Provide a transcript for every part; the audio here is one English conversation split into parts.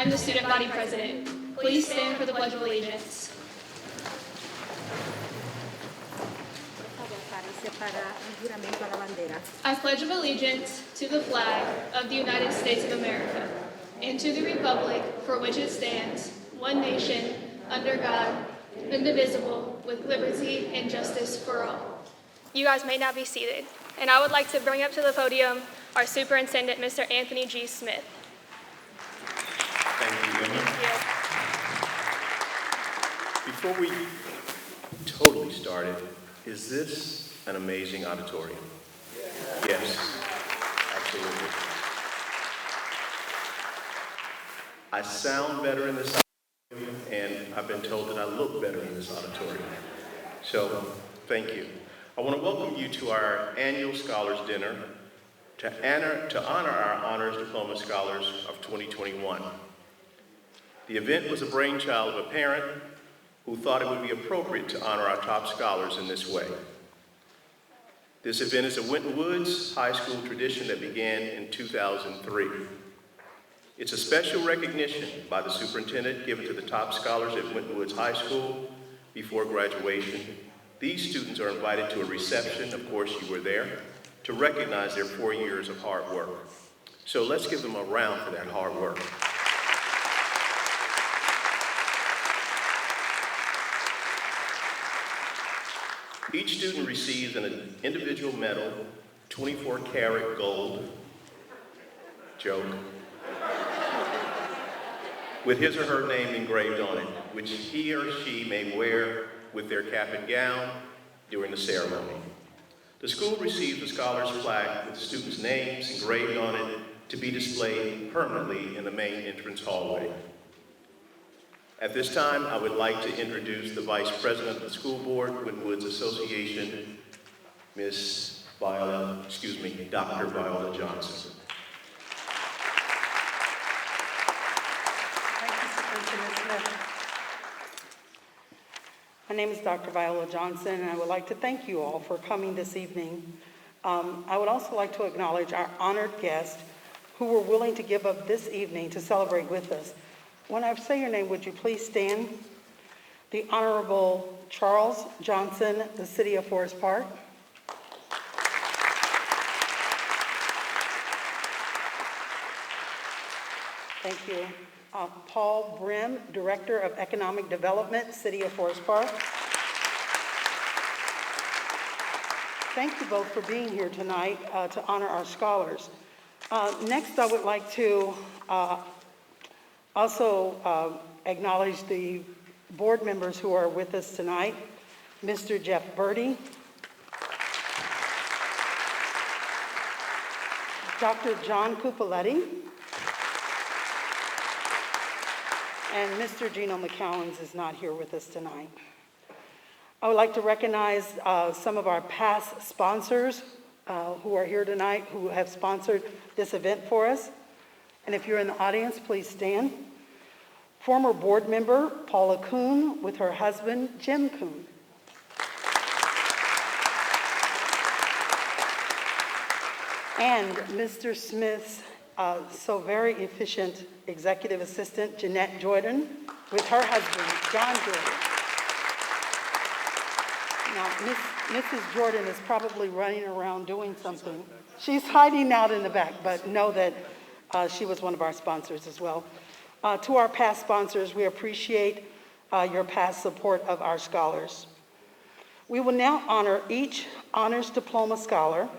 I am the student body president. Please stand for the Pledge of Allegiance. I pledge allegiance to the flag of the United States of America and to the republic for which it stands, one nation, under God, indivisible, with liberty and justice for all. You guys may now be seated, and I would like to bring up to the podium our Superintendent, Mr. Anthony G. Smith. Thank you, Emma. Thank you. Before we totally started, is this an amazing auditorium? Yes, absolutely. I sound better in this auditorium, and I've been told that I look better in this auditorium. So, thank you. I want to welcome you to our annual Scholars Dinner to honor our Honors Diploma Scholars of 2021. The event was a brainchild of a parent who thought it would be appropriate to honor our top scholars in this way. This event is a Winton Woods High School tradition that began in 2003. It's a special recognition by the superintendent given to the top scholars at Winton Woods High School before graduation. These students are invited to a reception, of course you were there, to recognize their 4 years of hard work. So let's give them a round for that hard work. Each student receives an individual medal, 24-karat gold, joke, with his or her name engraved on it, which he or she may wear with their cap and gown during the ceremony. The school receives a scholar's plaque with the students' names engraved on it to be displayed permanently in the main entrance hallway. At this time, I would like to introduce the Vice President of the School Board, Winton Woods Association, Dr. Viola Johnson. Thank you, Superintendent Smith. My name is Dr. Viola Johnson, and I would like to thank you all for coming this evening. I would also like to acknowledge our honored guests who were willing to give up this evening to celebrate with us. When I say your name, would you please stand? The Honorable Charles Johnson, the City of Forest Park. Thank you. Paul Brim, Director of Economic Development, City of Forest Park. Thank you both for being here tonight to honor our scholars. Next, I would like to also acknowledge the board members who are with us tonight. Mr. Jeff Birdie, Dr. John Cupoletti, and Mr. Gino McCowens is not here with us tonight. I would like to recognize some of our past sponsors who are here tonight who have sponsored this event for us. And if you're in the audience, please stand. Former board member Paula Kuhn with her husband, Jim Kuhn. And Mr. Smith's so very efficient executive assistant, Jeanette Jordan, with her husband, John Jordan. Now, Mrs. Jordan is probably running around doing something. She's hiding out in the back, but know that she was one of our sponsors as well. To our past sponsors, we appreciate your past support of our scholars. We will now honor each Honors Diploma Scholar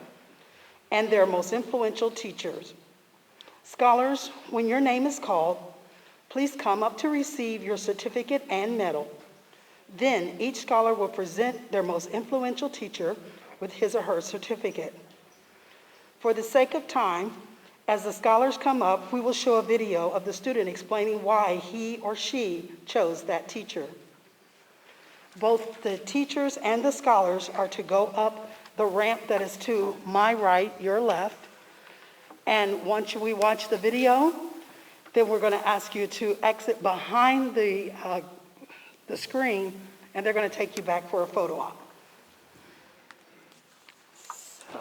and their most influential teachers. Scholars, when your name is called, please come up to receive your certificate and medal. Then each scholar will present their most influential teacher with his or her certificate. For the sake of time, as the scholars come up, we will show a video of the student explaining why he or she chose that teacher. Both the teachers and the scholars are to go up the ramp that is to my right, your left. And once we watch the video, then we're going to ask you to exit behind the screen, and they're going to take you back for a photo op. So,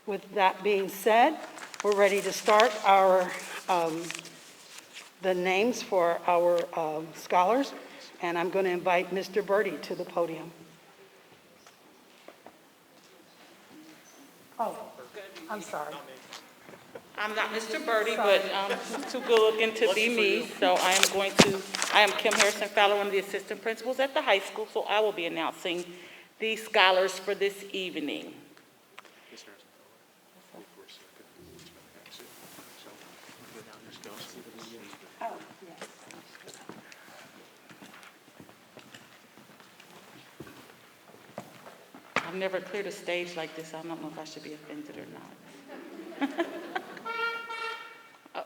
with that being said, we're ready to start our the names for our scholars, and I'm going to invite Mr. Birdie to the podium. Oh, I'm sorry. I'm not Mr. Birdie, but too good looking to be me. So I am Kim Harrison Fowler, one of the assistant principals at the high school. So I will be announcing the scholars for this evening. Oh, yes. I've never cleared a stage like this. I don't know if I should be offended or not. Oh,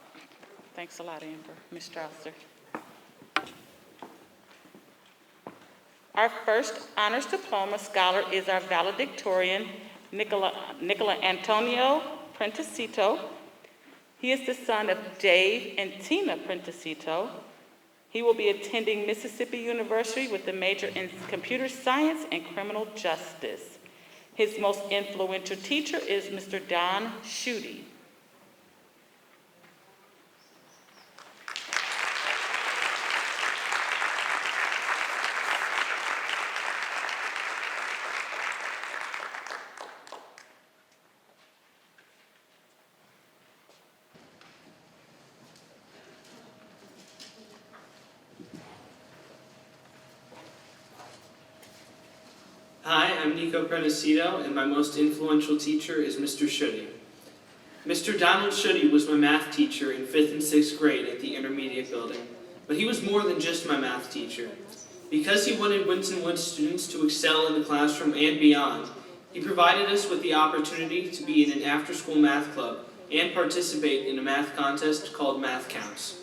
thanks a lot, Amber. Ms. Strausser. Our first honors diploma scholar is our valedictorian, Nicola Antonio Crennacito. He is the son of Dave and Tina Crennacito. He will be attending Mississippi University with a major in computer science and criminal justice. His most influential teacher is Mr. Don Schutte. Hi, I'm Nico Crennacito, and my most influential teacher is Mr. Schutte. Mr. Donald Schutte was my math teacher in 5th and 6th grade at the intermediate building, but he was more than just my math teacher. Because he wanted Winton Woods students to excel in the classroom and beyond, he provided us with the opportunity to be in an after-school math club and participate in a math contest called Math Counts.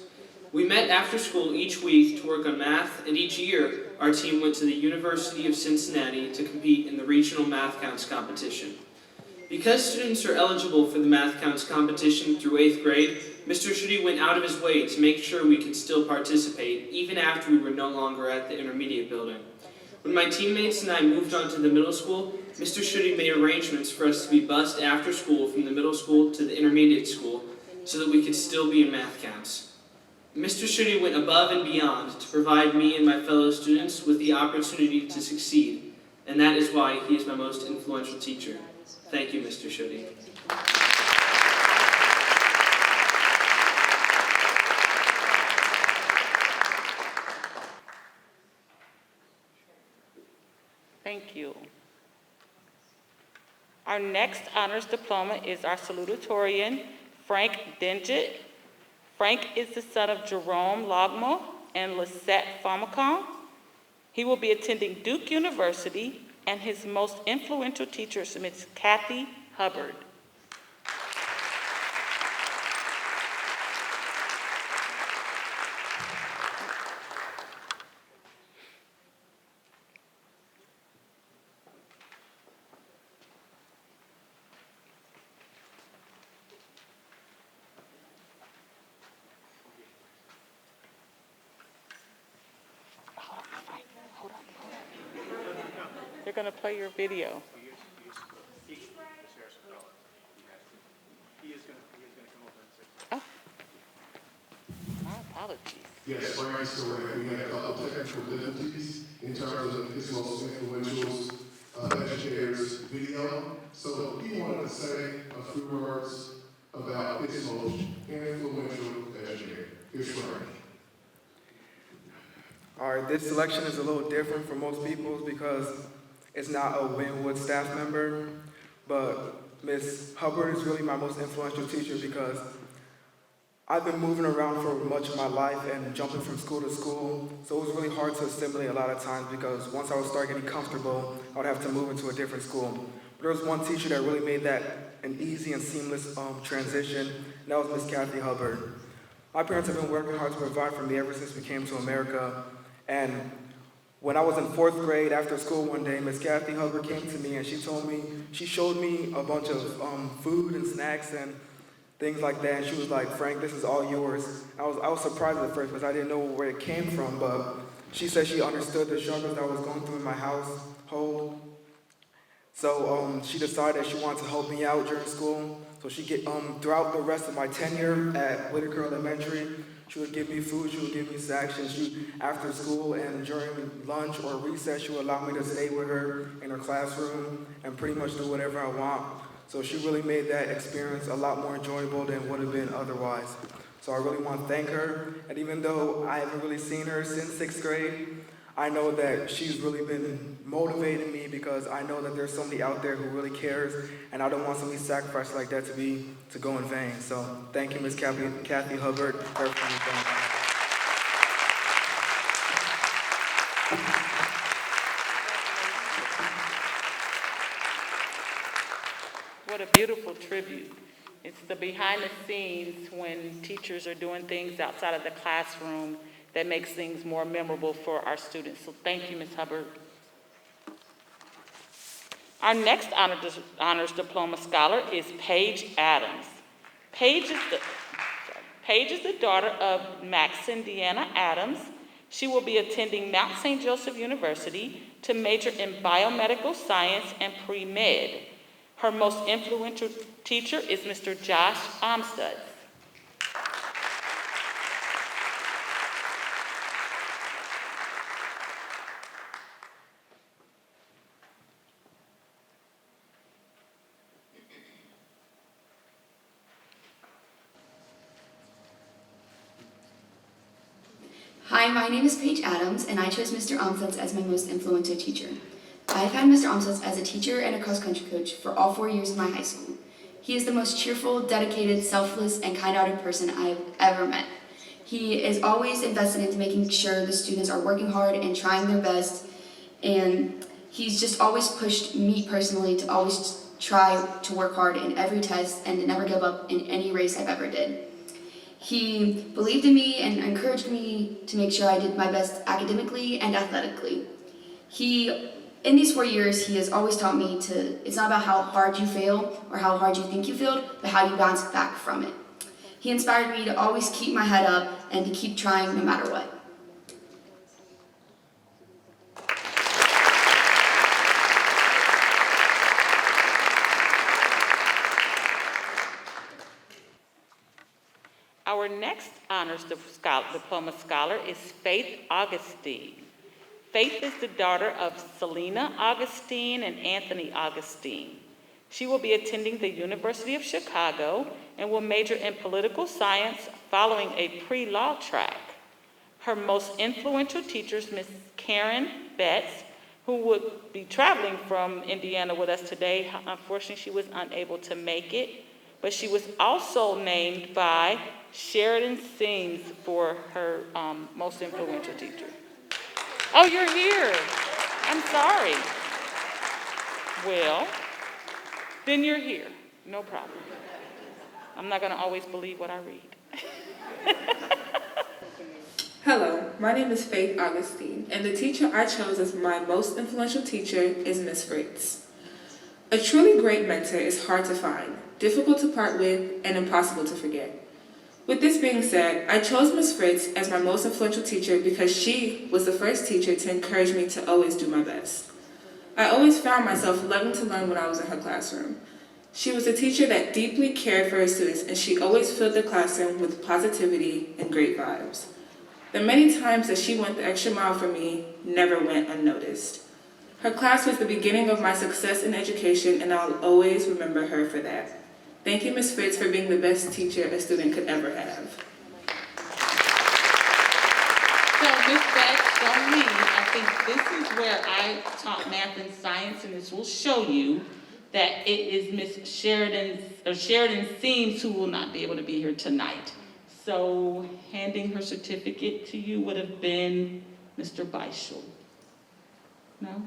We met after school each week to work on math, and each year our team went to the University of Cincinnati to compete in the regional Math Counts competition. Because students are eligible for the Math Counts competition through 8th grade, Mr. Schutte went out of his way to make sure we could still participate, even after we were no longer at the intermediate building. When my teammates and I moved on to the middle school, Mr. Schutte made arrangements for us to be bused after school from the middle school to the intermediate school so that we could still be in Math Counts. Mr. Schutte went above and beyond to provide me and my fellow students with the opportunity to succeed, and that is why he is my most influential teacher. Thank you, Mr. Schutte. Thank you. Our next honors diploma is our salutatorian, Frank Dinget. Frank is the son of Jerome Logmo and Lisette Famacon. He will be attending Duke University, and his most influential teacher is Ms. Kathy Hubbard. They're going to play your video. Oh, my apologies. Yes, Frank is correct. We had a couple technical difficulties in terms of his most influential educator's video. So he wanted to say a few words about his most influential educator. Here's Frank. All right, this selection is a little different for most people because it's not a Winwood staff member, but Ms. Hubbard is really my most influential teacher because I've been moving around for much of my life and jumping from school to school, so it was really hard to assimilate a lot of times because once I would start getting comfortable, I would have to move into a different school. But there was one teacher that really made that an easy and seamless transition, and that was Ms. Kathy Hubbard. My parents have been working hard to provide for me ever since we came to America, and when I was in 4th grade after school one day, Ms. Kathy Hubbard came to me and she showed me a bunch of food and snacks and things like that, and she was like, "Frank, this is all yours." I was surprised at first because I didn't know where it came from, but she said she understood the struggles that I was going through in my household. So she decided she wanted to help me out during school. So throughout the rest of my tenure at Whitaker Elementary, she would give me food, she would give me snacks, and after school and during lunch or recess, she would allow me to stay with her in her classroom and pretty much do whatever I want. So she really made that experience a lot more enjoyable than would have been otherwise. So I really want to thank her, and even though I haven't really seen her since 6th grade, I know that she's really been motivating me because I know that there's somebody out there who really cares, and I don't want somebody's sacrifice like that to go in vain. So thank you, Ms. Kathy Hubbard, for everything. What a beautiful tribute. It's the behind the scenes when teachers are doing things outside of the classroom that makes things more memorable for our students. So thank you, Ms. Hubbard. Our next honors diploma scholar is Paige Adams. Paige is the daughter of Max and Deanna Adams. She will be attending Mount St. Joseph University to major in biomedical science and pre-med. Her most influential teacher is Mr. Josh Amstutz. Hi, my name is Paige Adams, and I chose Mr. Amstutz as my most influential teacher. I've had Mr. Amstutz as a teacher and a cross-country coach for all 4 years of my high school. He is the most cheerful, dedicated, selfless, and kind-hearted person I've ever met. He is always invested into making sure the students are working hard and trying their best, and he's just always pushed me personally to always try to work hard in every test and to never give up in any race I've ever did. He believed in me and encouraged me to make sure I did my best academically and athletically. In these 4 years, he has always taught me it's not about how hard you fail or how hard you think you failed, but how you bounce back from it. He inspired me to always keep my head up and to keep trying no matter what. Our next honors diploma scholar is Faith Augustine. Faith is the daughter of Selena Augustine and Anthony Augustine. She will be attending the University of Chicago and will major in political science following a pre-law track. Her most influential teachers, Ms. Karen Betts, who would be traveling from Indiana with us today. Unfortunately, she was unable to make it, but she was also named by Sheridan Seams for her most influential teacher. Oh, you're here. I'm sorry. Well, then you're here. No problem. I'm not going to always believe what I read. Hello, my name is Faith Augustine, and the teacher I chose as my most influential teacher is Ms. Fritz. A truly great mentor is hard to find, difficult to part with, and impossible to forget. With this being said, I chose Ms. Fritz as my most influential teacher because she was the first teacher to encourage me to always do my best. I always found myself loving to learn when I was in her classroom. She was a teacher that deeply cared for her students, and she always filled the classroom with positivity and great vibes. The many times that she went the extra mile for me never went unnoticed. Her class was the beginning of my success in education, and I'll always remember her for that. Thank you, Ms. Fritz, for being the best teacher a student could ever have. So Ms. Betts, don't leave. I think this is where I taught math and science, and this will show you that it is Ms. Sheridan Seams who will not be able to be here tonight. So handing her certificate to you would have been Mr. Beischel. No?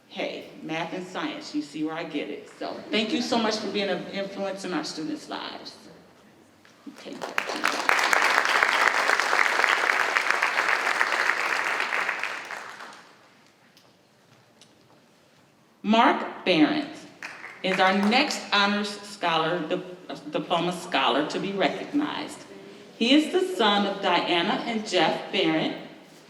Hey, math and science, you see where I get it. So thank you so much for being an influence in our students' lives. Take care. Mark Barrett is our next honors scholar, diploma scholar to be recognized. He is the son of Diana and Jeff Barrett.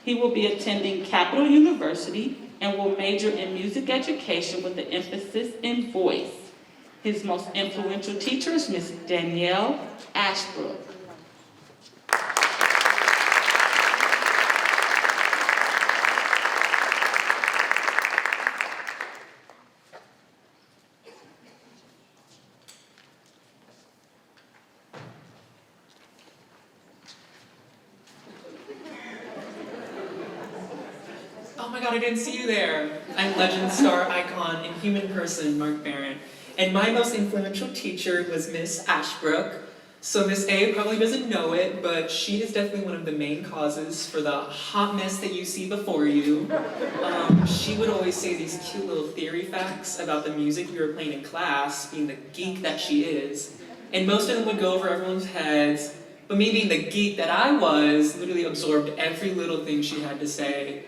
He will be attending Capital University and will major in music education with an emphasis in voice. His most influential teacher is Ms. Danielle Ashbrook. Oh my god, I didn't see you there. I'm legend, star, icon, and human person, Mark Barron. And my most influential teacher was Miss Ashbrook. So Miss A probably doesn't know it, but she is definitely one of the main causes for the hot mess that you see before you. She would always say these cute little theory facts about the music we were playing in class, being the geek that she is. And most of them would go over everyone's heads, but me being the geek that I was, literally absorbed every little thing she had to say.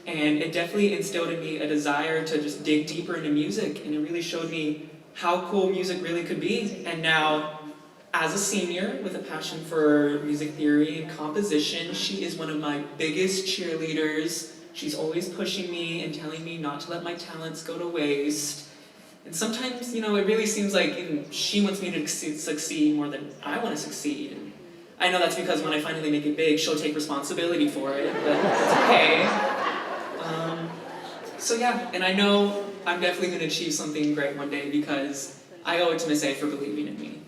And it definitely instilled in me a desire to just dig deeper into music, and it really showed me how cool music really could be. And now, as a senior with a passion for music theory and composition, she is one of my biggest cheerleaders. She's always pushing me and telling me not to let my talents go to waste. And sometimes, it really seems like she wants me to succeed more than I want to succeed. And I know that's because when I finally make it big, she'll take responsibility for it, but it's okay. So yeah, and I know I'm definitely going to achieve something great one day because I owe it to Miss A for believing in me.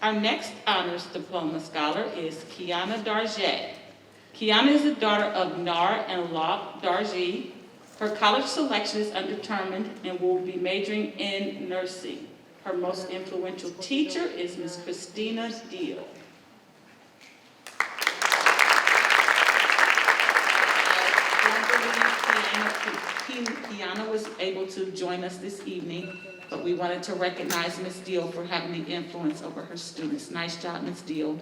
Our next honors diploma scholar is Kiana Darjet. Kiana is the daughter of Nar and Locke Darji. Her college selection is undetermined and will be majoring in nursing. Her most influential teacher is Ms. Christina Deal. Kiana was able to join us this evening, but we wanted to recognize Ms. Deal for having the influence over her students. Nice job, Ms. Deal.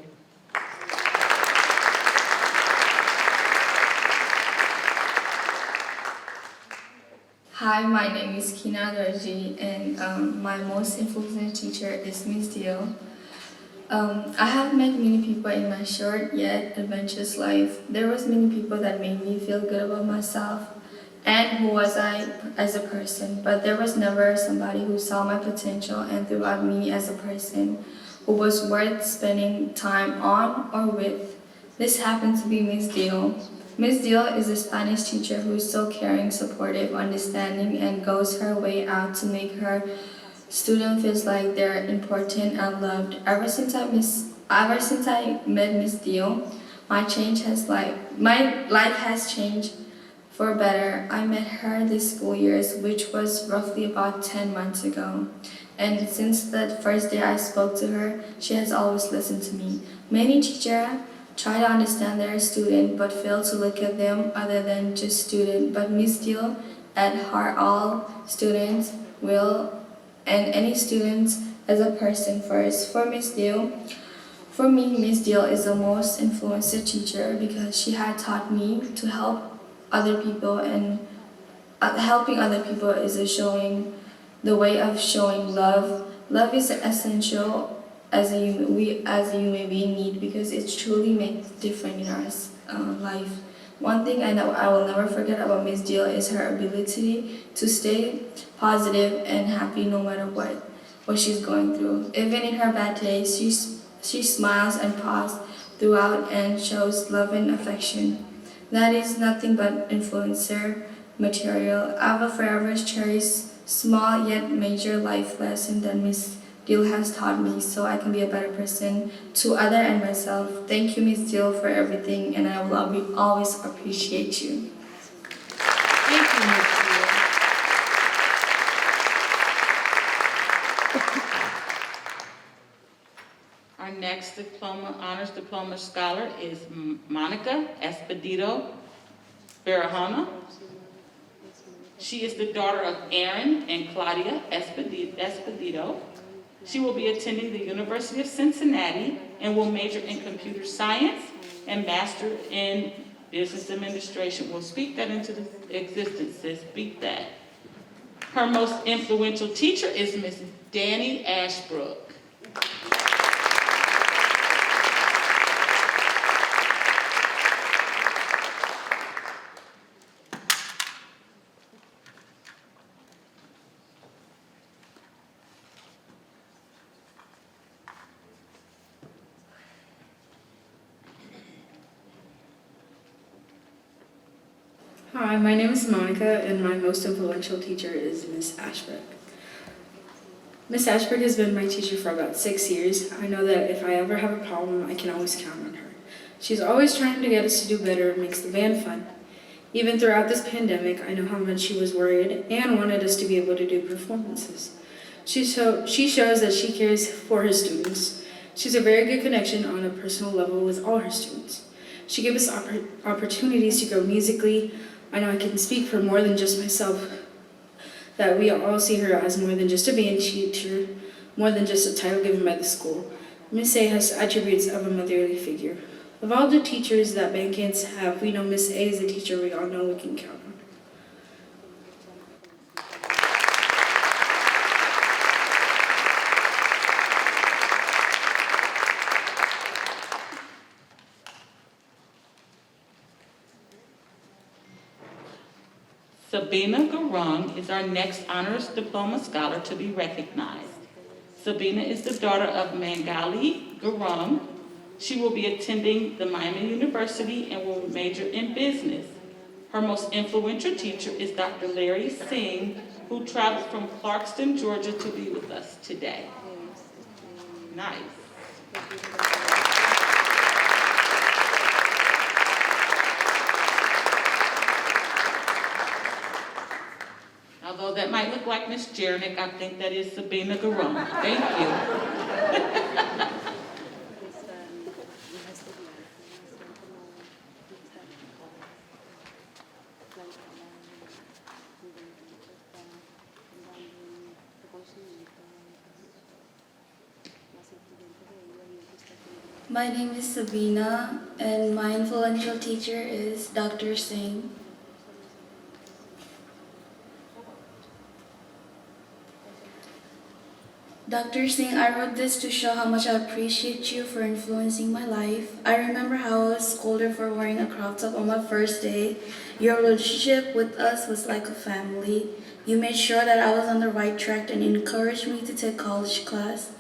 Hi, my name is Kina Darji, and my most influential teacher is Ms. Deal. I have met many people in my short yet adventurous life. There was many people that made me feel good about myself and who was I as a person, but there was never somebody who saw my potential and threw out me as a person who was worth spending time on or with. This happened to be Ms. Deal. Ms. Deal is a Spanish teacher who is so caring, supportive, understanding, and goes her way out to make her student feels like they're important and loved. Ever since I met Ms. Deal, my life has changed for better. I met her this school year, which was roughly about 10 months ago. And since that first day I spoke to her, she has always listened to me. Many teachers try to understand their student but fail to look at them other than just student. But Ms. Deal, at heart, all students will, and any students as a person first. For me, Ms. Deal is the most influential teacher because she had taught me to help other people, and helping other people is the way of showing love. Love is essential as a human being need because it truly makes a difference in our life. One thing I know I will never forget about Ms. Deal is her ability to stay positive and happy no matter what she's going through. Even in her bad days, she smiles and pauses throughout and shows love and affection. That is nothing but influencer material. I will forever cherish small yet major life lesson that Ms. Deal has taught me so I can be a better person to others and myself. Thank you, Ms. Deal, for everything, and I will always appreciate you. Thank you, Ms. Deal. Our next honors diploma scholar is Monica Espedo Farahanna. She is the daughter of Aaron and Claudia Espedo. She will be attending the University of Cincinnati and will major in computer science and master in business administration. We'll speak that into existence, sis. Speak that. Her most influential teacher is Miss Danny Ashbrook. Hi, my name is Monica, and my most influential teacher is Miss Ashbrook. Miss Ashbrook has been my teacher for about 6 years. I know that if I ever have a problem, I can always count on her. She's always trying to get us to do better and makes the band fun. Even throughout this pandemic, I know how much she was worried and wanted us to be able to do performances. She shows that she cares for her students. She's a very good connection on a personal level with all her students. She gives us opportunities to grow musically. I know I can speak for more than just myself, that we all see her as more than just a band teacher, more than just a title given by the school. Miss A has attributes of a motherly figure. Of all the teachers that band kids have, we know Miss A is a teacher we all know we can count on. Sabina Garong is our next Honors Diploma Scholar to be recognized. Sabina is the daughter of Mangali Garong. She will be attending the Miami University and will major in business. Her most influential teacher is Dr. Larry Singh, who traveled from Clarkston, Georgia to be with us today. Nice. Although that might look like Miss Jernick, I think that is Sabina Garong. Thank you. My name is Sabina, and my influential teacher is Dr. Singh. Dr. Singh, I wrote this to show how much I appreciate you for influencing my life. I remember how I was scolded for wearing a crop top on my first day. Your relationship with us was like a family. You made sure that I was on the right track and encouraged me to take college class.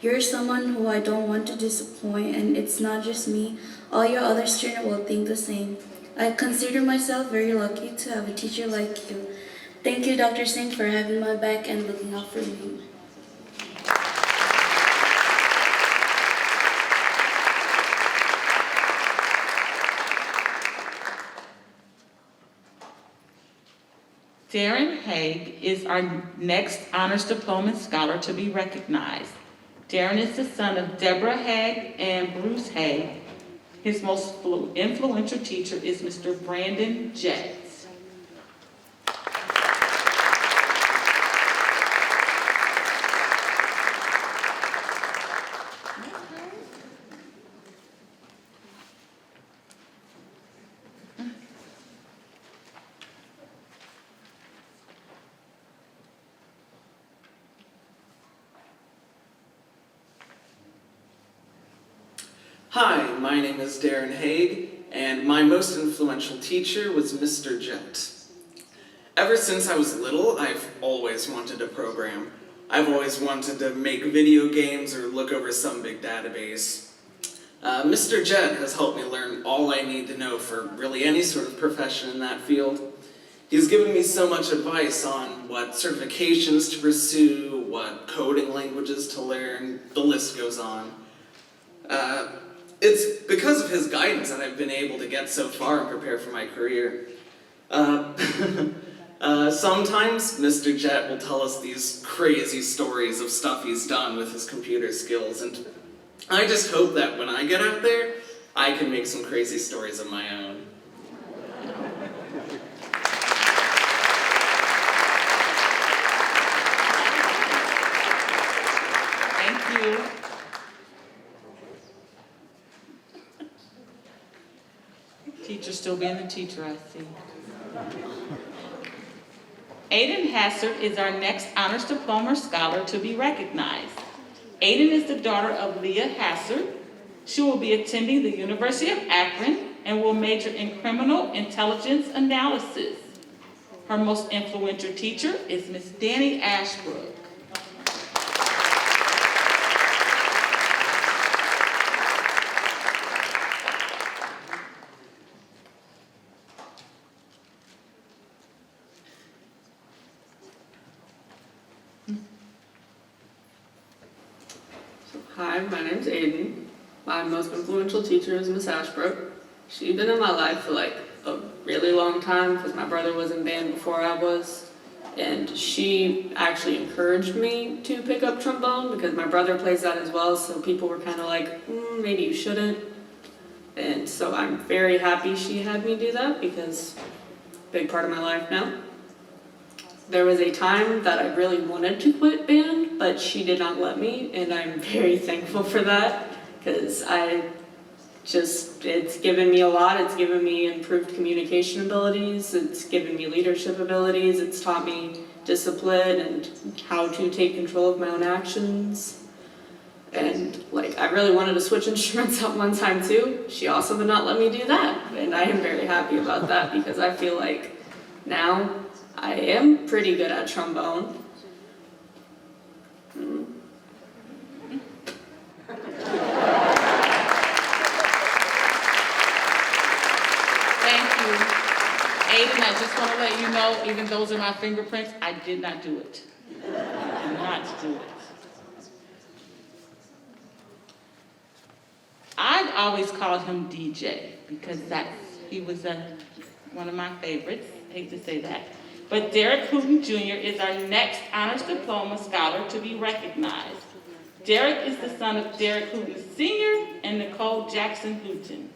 You're someone who I don't want to disappoint, and it's not just me. All your other students will think the same. I consider myself very lucky to have a teacher like you. Thank you, Dr. Singh, for having my back and looking out for me. Darren Hague is our next Honors Diploma Scholar to be recognized. Darren is the son of Deborah Hague and Bruce Hague. His most influential teacher is Mr. Brandon Jett. Hi, my name is Darren Hague, and my most influential teacher was Mr. Jett. Ever since I was little, I've always wanted a program. I've always wanted to make video games or look over some big database. Mr. Jett has helped me learn all I need to know for really any sort of profession in that field. He's given me so much advice on what certifications to pursue, what coding languages to learn, the list goes on. It's because of his guidance that I've been able to get so far and prepare for my career. Sometimes Mr. Jett will tell us these crazy stories of stuff he's done with his computer skills, and I just hope that when I get out there, I can make some crazy stories of my own. Thank you. Teacher still being the teacher, I see. Aiden Hassard is our next Honors Diploma Scholar to be recognized. Aiden is the daughter of Leah Hassard. She will be attending the University of Akron and will major in criminal intelligence analysis. Her most influential teacher is Miss Danny Ashbrook. Hi, my name's Aiden. My most influential teacher is Miss Ashbrook. She's been in my life for like a really long time because my brother was in band before I was. And she actually encouraged me to pick up trombone because my brother plays that as well, so people were kind of like, maybe you shouldn't. And so I'm very happy she had me do that because big part of my life now. There was a time that I really wanted to quit band, but she did not let me, and I'm very thankful for that because it's given me a lot. It's given me improved communication abilities, it's given me leadership abilities, it's taught me discipline and how to take control of my own actions. And like, I really wanted to switch instruments at one time too. She also would not let me do that, and I am very happy about that because I feel like now I am pretty good at trombone. Aiden, I just want to let you know, even those are my fingerprints, I did not do it. I did not do it. I've always called him DJ because he was one of my favorites. I hate to say that. But Derek Putin Jr. is our next Honors Diploma scholar to be recognized. Derek is the son of Derek Putin Sr. and Nicole Jackson Putin.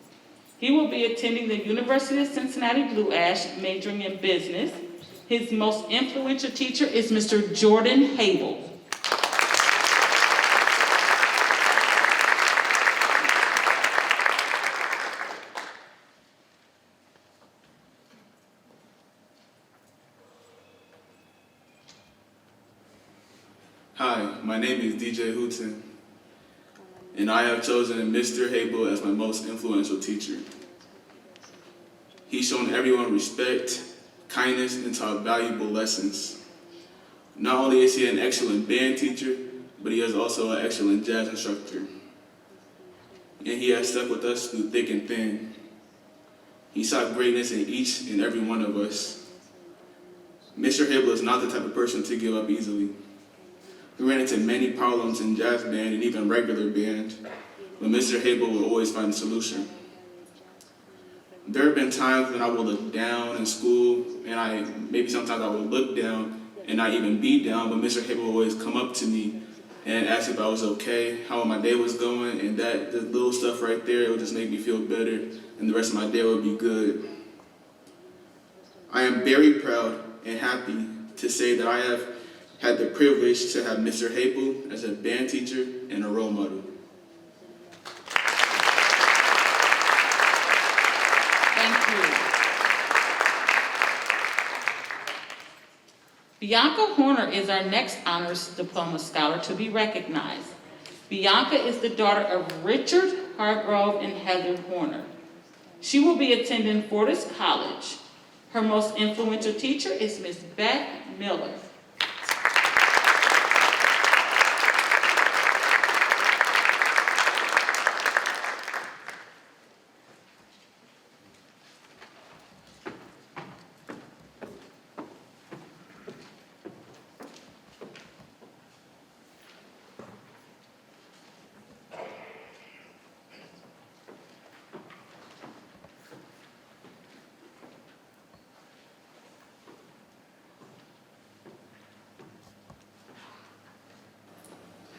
He will be attending the University of Cincinnati Blue Ash, majoring in business. His most influential teacher is Mr. Jordan Hague. Hi, my name is DJ Hooten, and I have chosen Mr. Hable as my most influential teacher. He's shown everyone respect, kindness, and taught valuable lessons. Not only is he an excellent band teacher, but he is also an excellent jazz instructor. And he has stuck with us through thick and thin. He saw greatness in each and every one of us. Mr. Hable is not the type of person to give up easily. We ran into many problems in jazz band and even regular band, but Mr. Hable will always find a solution. There have been times when I will look down in school, and maybe sometimes I will look down and not even be down, but Mr. Hable will always come up to me and ask if I was okay, how my day was going, and the little stuff right there, it would just make me feel better, and the rest of my day would be good. I am very proud and happy to say that I have had the privilege to have Mr. Hable as a band teacher and a role model. Thank you. Bianca Horner is our next Honors Diploma scholar to be recognized. Bianca is the daughter of Richard Hargrove and Heather Horner. She will be attending Fortis College. Her most influential teacher is Miss Beth Miller.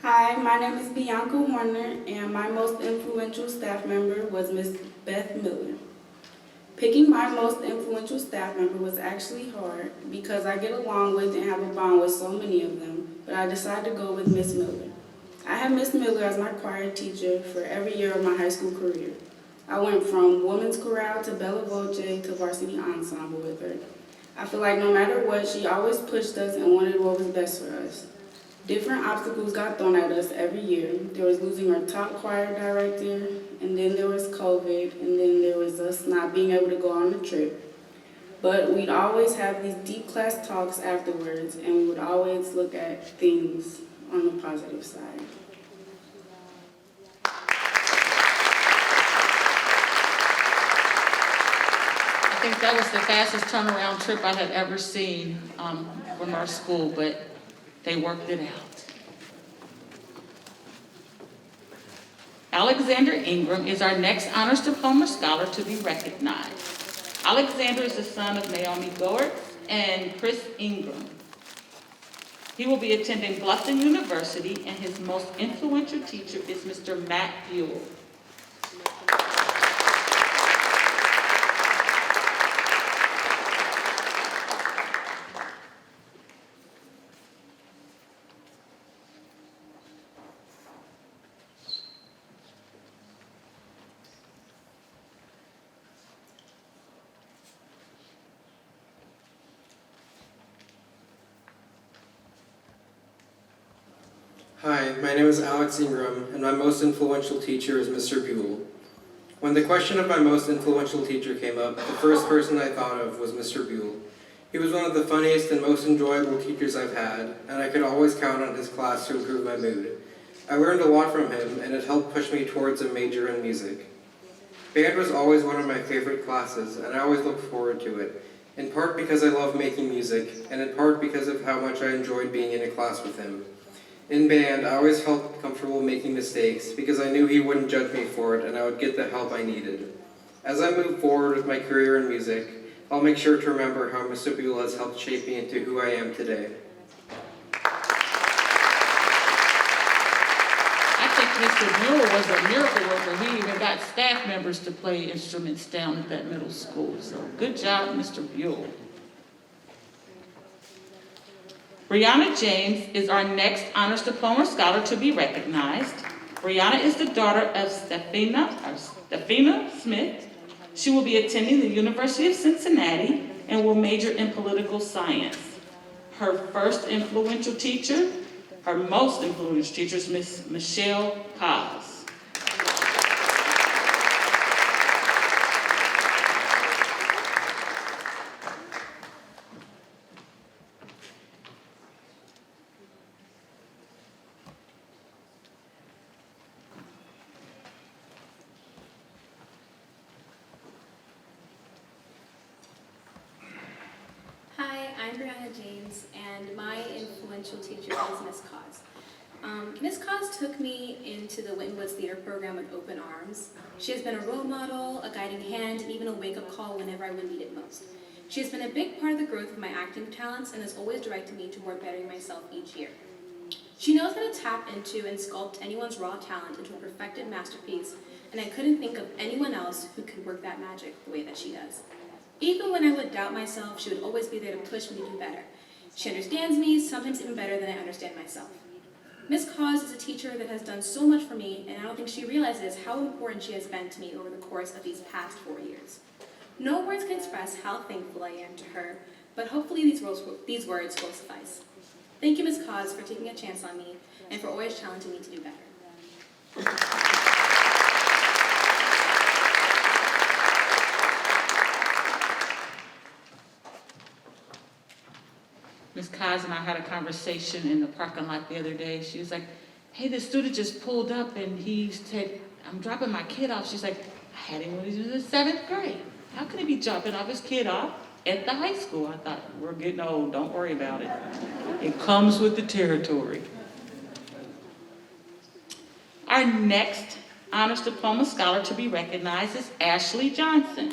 Hi, my name is Bianca Horner, and my most influential staff member was Miss Beth Miller. Picking my most influential staff member was actually hard because I get along with and have a bond with so many of them, but I decided to go with Miss Miller. I had Miss Miller as my choir teacher for every year of my high school career. I went from women's chorale to Bella Voce to varsity ensemble with her. I feel like no matter what, she always pushed us and wanted what was best for us. Different obstacles got thrown at us every year. There was losing our top choir director, and then there was COVID, and then there was us not being able to go on the trip. But we'd always have these deep class talks afterwards, and we would always look at things on the positive side. I think that was the fastest turnaround trip I had ever seen from our school, but they worked it out. Alexander Ingram is our next Honors Diploma scholar to be recognized. Alexander is the son of Naomi Goertz and Chris Ingram. He will be attending Bluffton University, and his most influential teacher is Mr. Matt Buell. Hi, my name is Alex Ingram, and my most influential teacher is Mr. Buell. When the question of my most influential teacher came up, the first person I thought of was Mr. Buell. He was one of the funniest and most enjoyable teachers I've had, and I could always count on his class to improve my mood. I learned a lot from him, and it helped push me towards a major in music. Band was always one of my favorite classes, and I always looked forward to it, in part because I love making music, and in part because of how much I enjoyed being in a class with him. In band, I always felt comfortable making mistakes because I knew he wouldn't judge me for it and I would get the help I needed. As I move forward with my career in music, I'll make sure to remember how Mr. Buell has helped shape me into who I am today. I think Mr. Buell was a miracle worker. He even got staff members to play instruments down at that middle school. So good job, Mr. Buell. Brianna James is our next Honors Diploma scholar to be recognized. Brianna is the daughter of Stefina Smith. She will be attending the University of Cincinnati and will major in political science. Her most influential teacher is Miss Michelle Paz. I'm Brianna James, and my influential teacher is Miss Cos. Miss Cos took me into the Winton Woods Theater program with open arms. She has been a role model, a guiding hand, and even a wake-up call whenever I would need it most. She has been a big part of the growth of my acting talents and has always directed me toward bettering myself each year. She knows how to tap into and sculpt anyone's raw talent into a perfected masterpiece, and I couldn't think of anyone else who could work that magic the way that she does. Even when I would doubt myself, she would always be there to push me to do better. She understands me, sometimes even better than I understand myself. Miss Cos is a teacher that has done so much for me, and I don't think she realizes how important she has been to me over the course of these past 4 years. No words can express how thankful I am to her, but hopefully these words will suffice. Thank you, Miss Cos, for taking a chance on me, and for always challenging me to do better. Ms. Kaz and I had a conversation in the parking lot the other day. She was like, hey, this student just pulled up and he said, I'm dropping my kid off. She's like, I had him when he was in the 7th grade. How could he be dropping off his kid off at the high school? I thought, we're getting old, don't worry about it. It comes with the territory. Our next Honors Diploma scholar to be recognized is Ashley Johnson.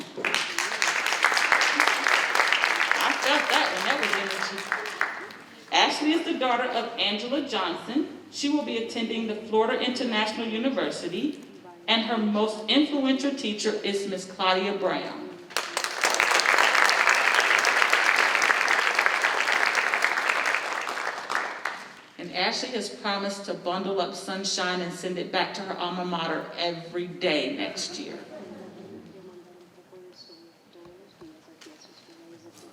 I felt that one, that was energy. Ashley is the daughter of Angela Johnson. She will be attending the Florida International University, and her most influential teacher is Miss Claudia Brown. And Ashley has promised to bundle up sunshine and send it back to her alma mater every day next year.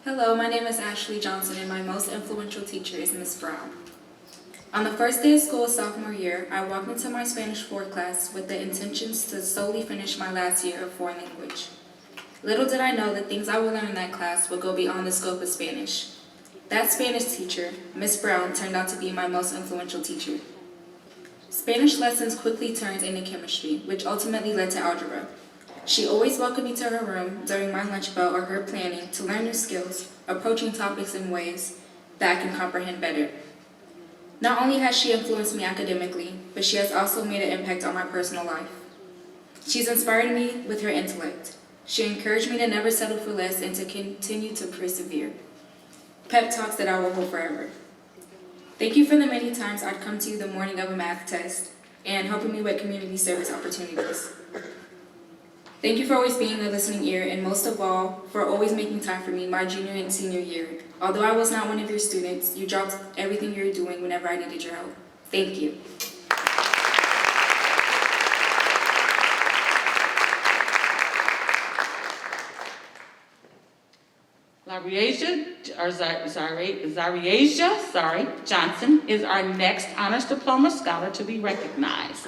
Hello, my name is Ashley Johnson, and my most influential teacher is Miss Brown. On the first day of school sophomore year, I walked into my Spanish 4 class with the intentions to solely finish my last year of foreign language. Little did I know the things I would learn in that class would go beyond the scope of Spanish. That Spanish teacher, Miss Brown, turned out to be my most influential teacher. Spanish lessons quickly turned into chemistry, which ultimately led to algebra. She always welcomed me to her room during my lunch bell or her planning to learn new skills, approaching topics in ways that I can comprehend better. Not only has she influenced me academically, but she has also made an impact on my personal life. She's inspired me with her intellect. She encouraged me to never settle for less and to continue to persevere. Pep talks that I will hold forever. Thank you for the many times I'd come to you the morning of a math test and helping me with community service opportunities. Thank you for always being a listening ear, and most of all, for always making time for me my junior and senior year. Although I was not one of your students, you dropped everything you were doing whenever I needed your help. Thank you. Zariasia Johnson is our next Honors Diploma Scholar to be recognized.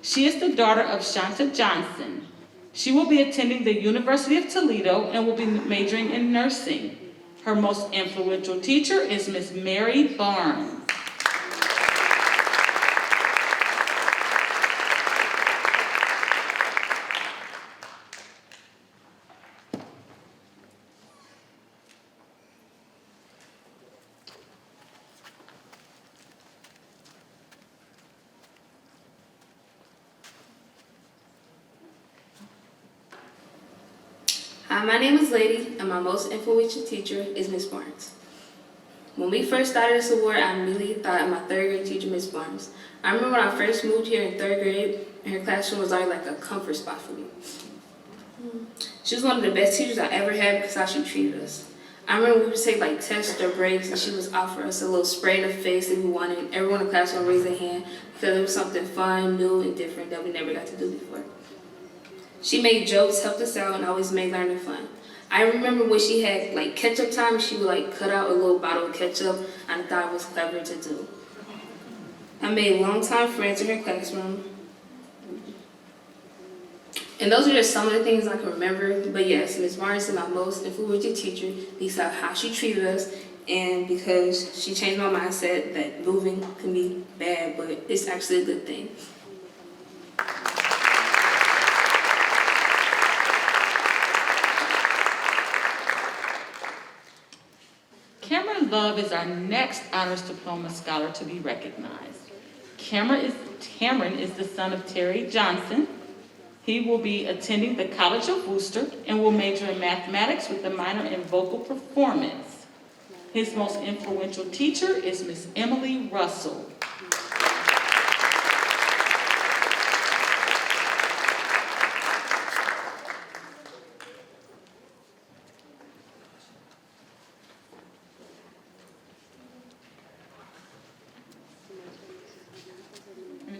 She is the daughter of Shanta Johnson. She will be attending the University of Toledo and will be majoring in nursing. Her most influential teacher is Miss Mary Barnes. Hi, my name is Lady, and my most influential teacher is Miss Barnes. When we first started this award, I immediately thought of my third grade teacher, Miss Barnes. I remember when I first moved here in third grade, and her classroom was always like a comfort spot for me. She was one of the best teachers I ever had because how she treated us. I remember we would take like tests or breaks, and she would offer us a little spray in the face if we wanted. Everyone in the class would raise their hand because it was something fun, new, and different that we never got to do before. She made jokes, helped us out, and always made learning fun. I remember when she had like ketchup time, she would like cut out a little bottle of ketchup, and I thought it was clever to do. I made longtime friends in her classroom. And those are just some of the things I can remember. But yes, Ms. Barnes is my most influential teacher because of how she treated us and because she changed my mindset that moving can be bad, but it's actually a good thing. Cameron Love is our next Honors Diploma Scholar to be recognized. Cameron is the son of Terry Johnson. He will be attending the College of Worcester and will major in mathematics with a minor in vocal performance. His most influential teacher is Miss Emily Russell.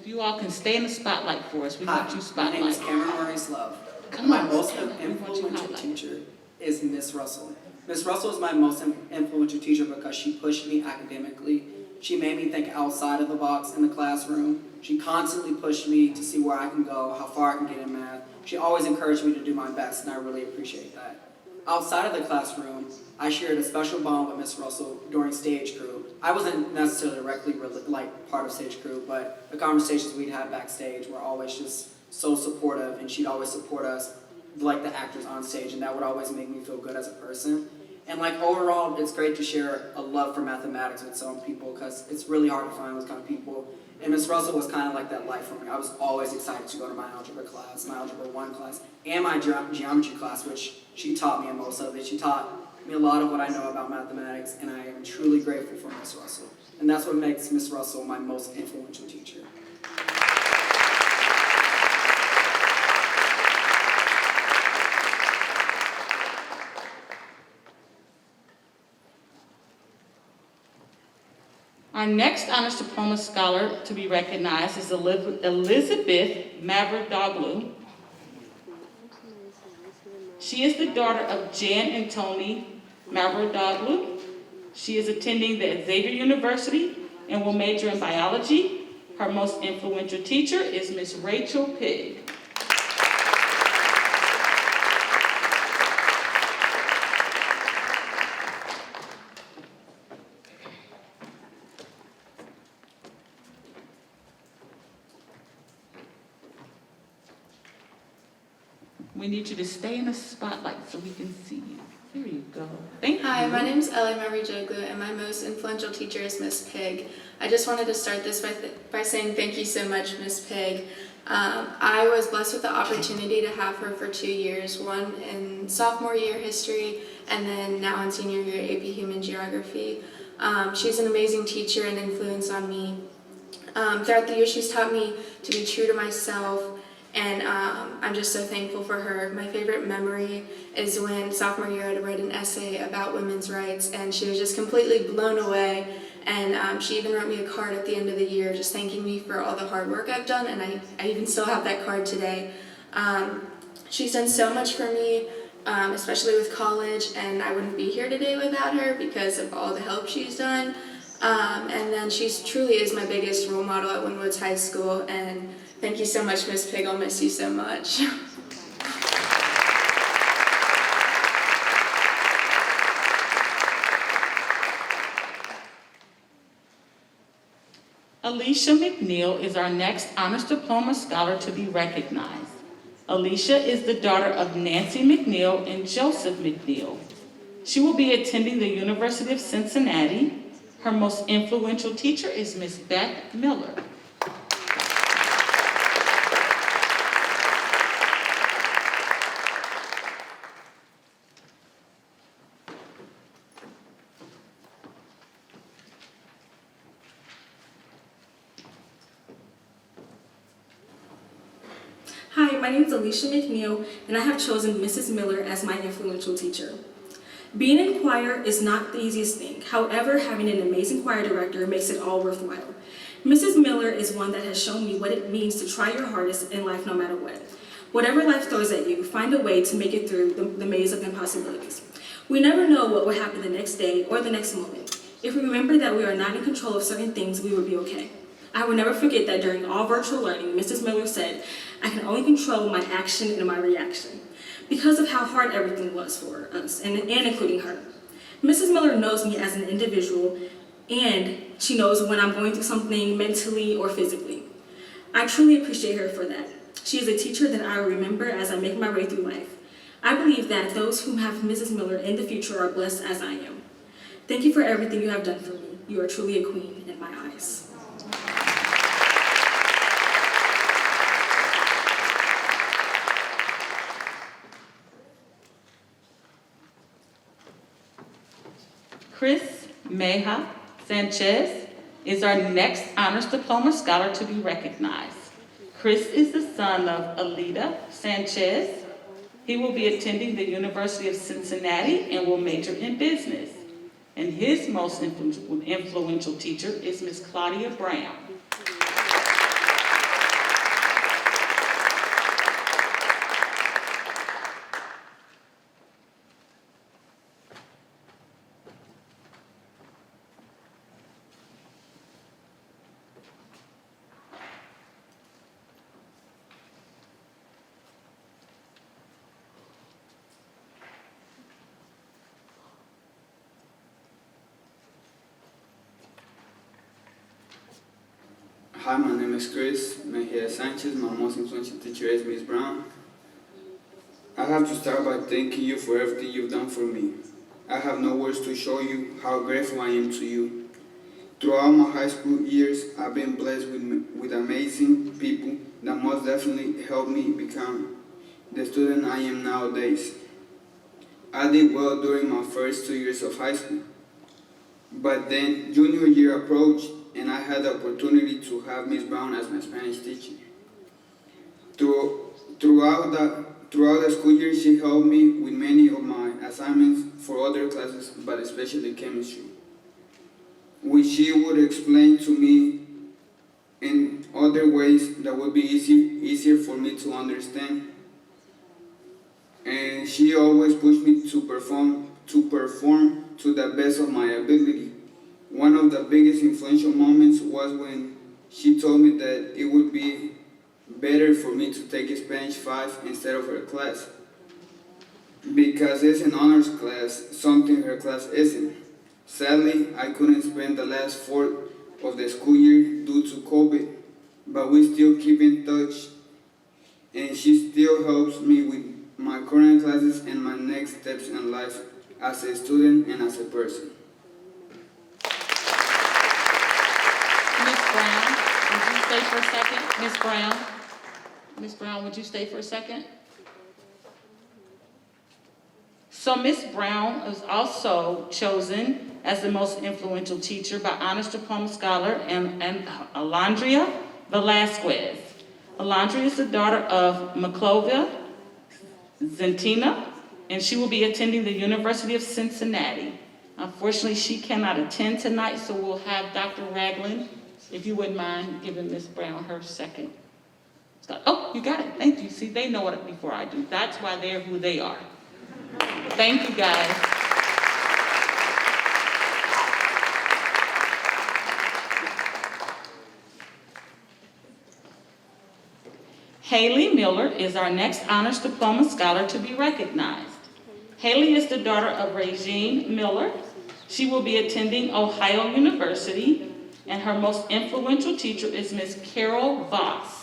You all can stay in the spotlight for us. We want you spotlight. My name is Cameron Maurice Love. My most influential teacher is Miss Russell. Miss Russell is my most influential teacher because she pushed me academically. She made me think outside of the box in the classroom. She constantly pushed me to see where I can go, how far I can get in math. She always encouraged me to do my best, and I really appreciate that. Outside of the classroom, I shared a special bond with Miss Russell during stage crew. I wasn't necessarily directly part of stage crew, but the conversations we'd have backstage were always just so supportive, and she'd always support us like the actors on stage, and that would always make me feel good as a person. And overall, it's great to share a love for mathematics with some people because it's really hard to find those kind of people. And Miss Russell was kind of like that life for me. I was always excited to go to my algebra class, my algebra 1 class, and my geometry class, which she taught me in most of it. She taught me a lot of what I know about mathematics, and I am truly grateful for Miss Russell. And that's what makes Miss Russell my most influential teacher. Our next Honors Diploma Scholar to be recognized is Elizabeth Mavrodoglu. She is the daughter of Jan and Tony Mavrodoglu. She is attending the Xavier University and will major in biology. Her most influential teacher is Miss Rachel Pigg. We need you to stay in the spotlight so we can see you. Here you go. Thank you. Hi, my name is Ellie Joglu, and my most influential teacher is Miss Pigg. I just wanted to start this by saying thank you so much, Miss Pigg. I was blessed with the opportunity to have her for 2 years, one in sophomore year history and then now in senior year AP Human Geography. She's an amazing teacher and influence on me. Throughout the year, she's taught me to be true to myself, and I'm just so thankful for her. My favorite memory is when sophomore year I had to write an essay about women's rights, and she was just completely blown away. And she even wrote me a card at the end of the year just thanking me for all the hard work I've done, and I even still have that card today. She's done so much for me, especially with college, and I wouldn't be here today without her because of all the help she's done. And then she truly is my biggest role model at Winwoods High School, and thank you so much, Miss Pig. I'll miss you so much. Alicia Mcneil is our next Honors Diploma Scholar to be recognized. Alicia is the daughter of Nancy Mcneil and Joseph Mcneil. She will be attending the University of Cincinnati. Her most influential teacher is Miss Beth Miller. Hi, my name is Alicia Mcneil, and I have chosen Mrs. Miller as my influential teacher. Being in choir is not the easiest thing. However, having an amazing choir director makes it all worthwhile. Mrs. Miller is one that has shown me what it means to try your hardest in life no matter what. Whatever life throws at you, find a way to make it through the maze of impossibilities. We never know what will happen the next day or the next moment. If we remember that we are not in control of certain things, we will be okay. I will never forget that during all virtual learning, Mrs. Miller said, "I can only control my action and my reaction," because of how hard everything was for us, and including her. Mrs. Miller knows me as an individual, and she knows when I'm going through something mentally or physically. I truly appreciate her for that. She is a teacher that I will remember as I make my way through life. I believe that those who have Mrs. Miller in the future are blessed as I am. Thank you for everything you have done for me. You are truly a queen in my eyes. Chris Meja Sanchez is our next Honors Diploma Scholar to be recognized. Chris is the son of Alida Sanchez. He will be attending the University of Cincinnati and will major in business. And his most influential teacher is Miss Claudia Brown. Hi, my name is Chris Meja Sanchez. My most influential teacher is Miss Brown. I have to start by thanking you for everything you've done for me. I have no words to show you how grateful I am to you. Throughout my high school years, I've been blessed with amazing people that most definitely helped me become the student I am nowadays. I did well during my first 2 years of high school, but then junior year approached and I had the opportunity to have Miss Brown as my Spanish teacher. Throughout the school year, she helped me with many of my assignments for other classes, but especially chemistry, which she would explain to me in other ways that would be easier for me to understand. And she always pushed me to perform to the best of my ability. One of the biggest influential moments was when she told me that it would be better for me to take Spanish 5 instead of her class, because it's an honors class, something her class isn't. Sadly, I couldn't spend the last fourth of the school year due to COVID, but we still keep in touch, and she still helps me with my current classes and my next steps in life as a student and as a person. Miss Brown, would you stay for a second? Miss Brown, Ms. Brown, would you stay for a second? So Ms. Brown was also chosen as the most influential teacher by Honors Diploma Scholar and Alondria Velasquez. Alondria is the daughter of Maclovia Zentina, and she will be attending the University of Cincinnati. Unfortunately, she cannot attend tonight, so we'll have Dr. Ragland, if you wouldn't mind giving Ms. Brown her second. Oh, you got it. Thank you. See, they know it before I do. That's why they're who they are. Thank you, guys. Hayley Miller is our next Honors Diploma Scholar to be recognized. Hayley is the daughter of Regine Miller. She will be attending Ohio University, and her most influential teacher is Ms. Carol Voss.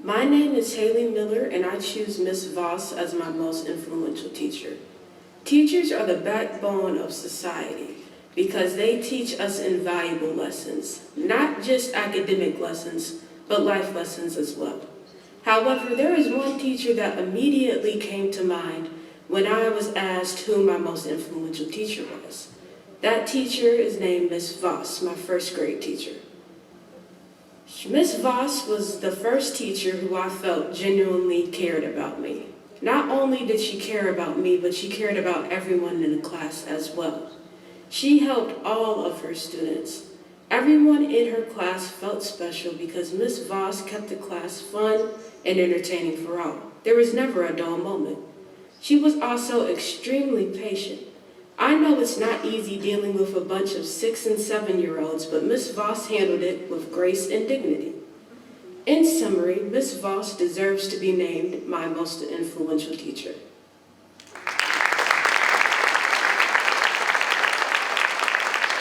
My name is Hayley Miller, and I choose Ms. Voss as my most influential teacher. Teachers are the backbone of society because they teach us invaluable lessons, not just academic lessons, but life lessons as well. However, there is one teacher that immediately came to mind when I was asked who my most influential teacher was. That teacher is named Ms. Voss, my first grade teacher. Ms. Voss was the first teacher who I felt genuinely cared about me. Not only did she care about me, but she cared about everyone in the class as well. She helped all of her students. Everyone in her class felt special because Ms. Voss kept the class fun and entertaining for all. There was never a dull moment. She was also extremely patient. I know it's not easy dealing with a bunch of 6- and 7-year-olds, but Ms. Voss handled it with grace and dignity. In summary, Ms. Voss deserves to be named my most influential teacher.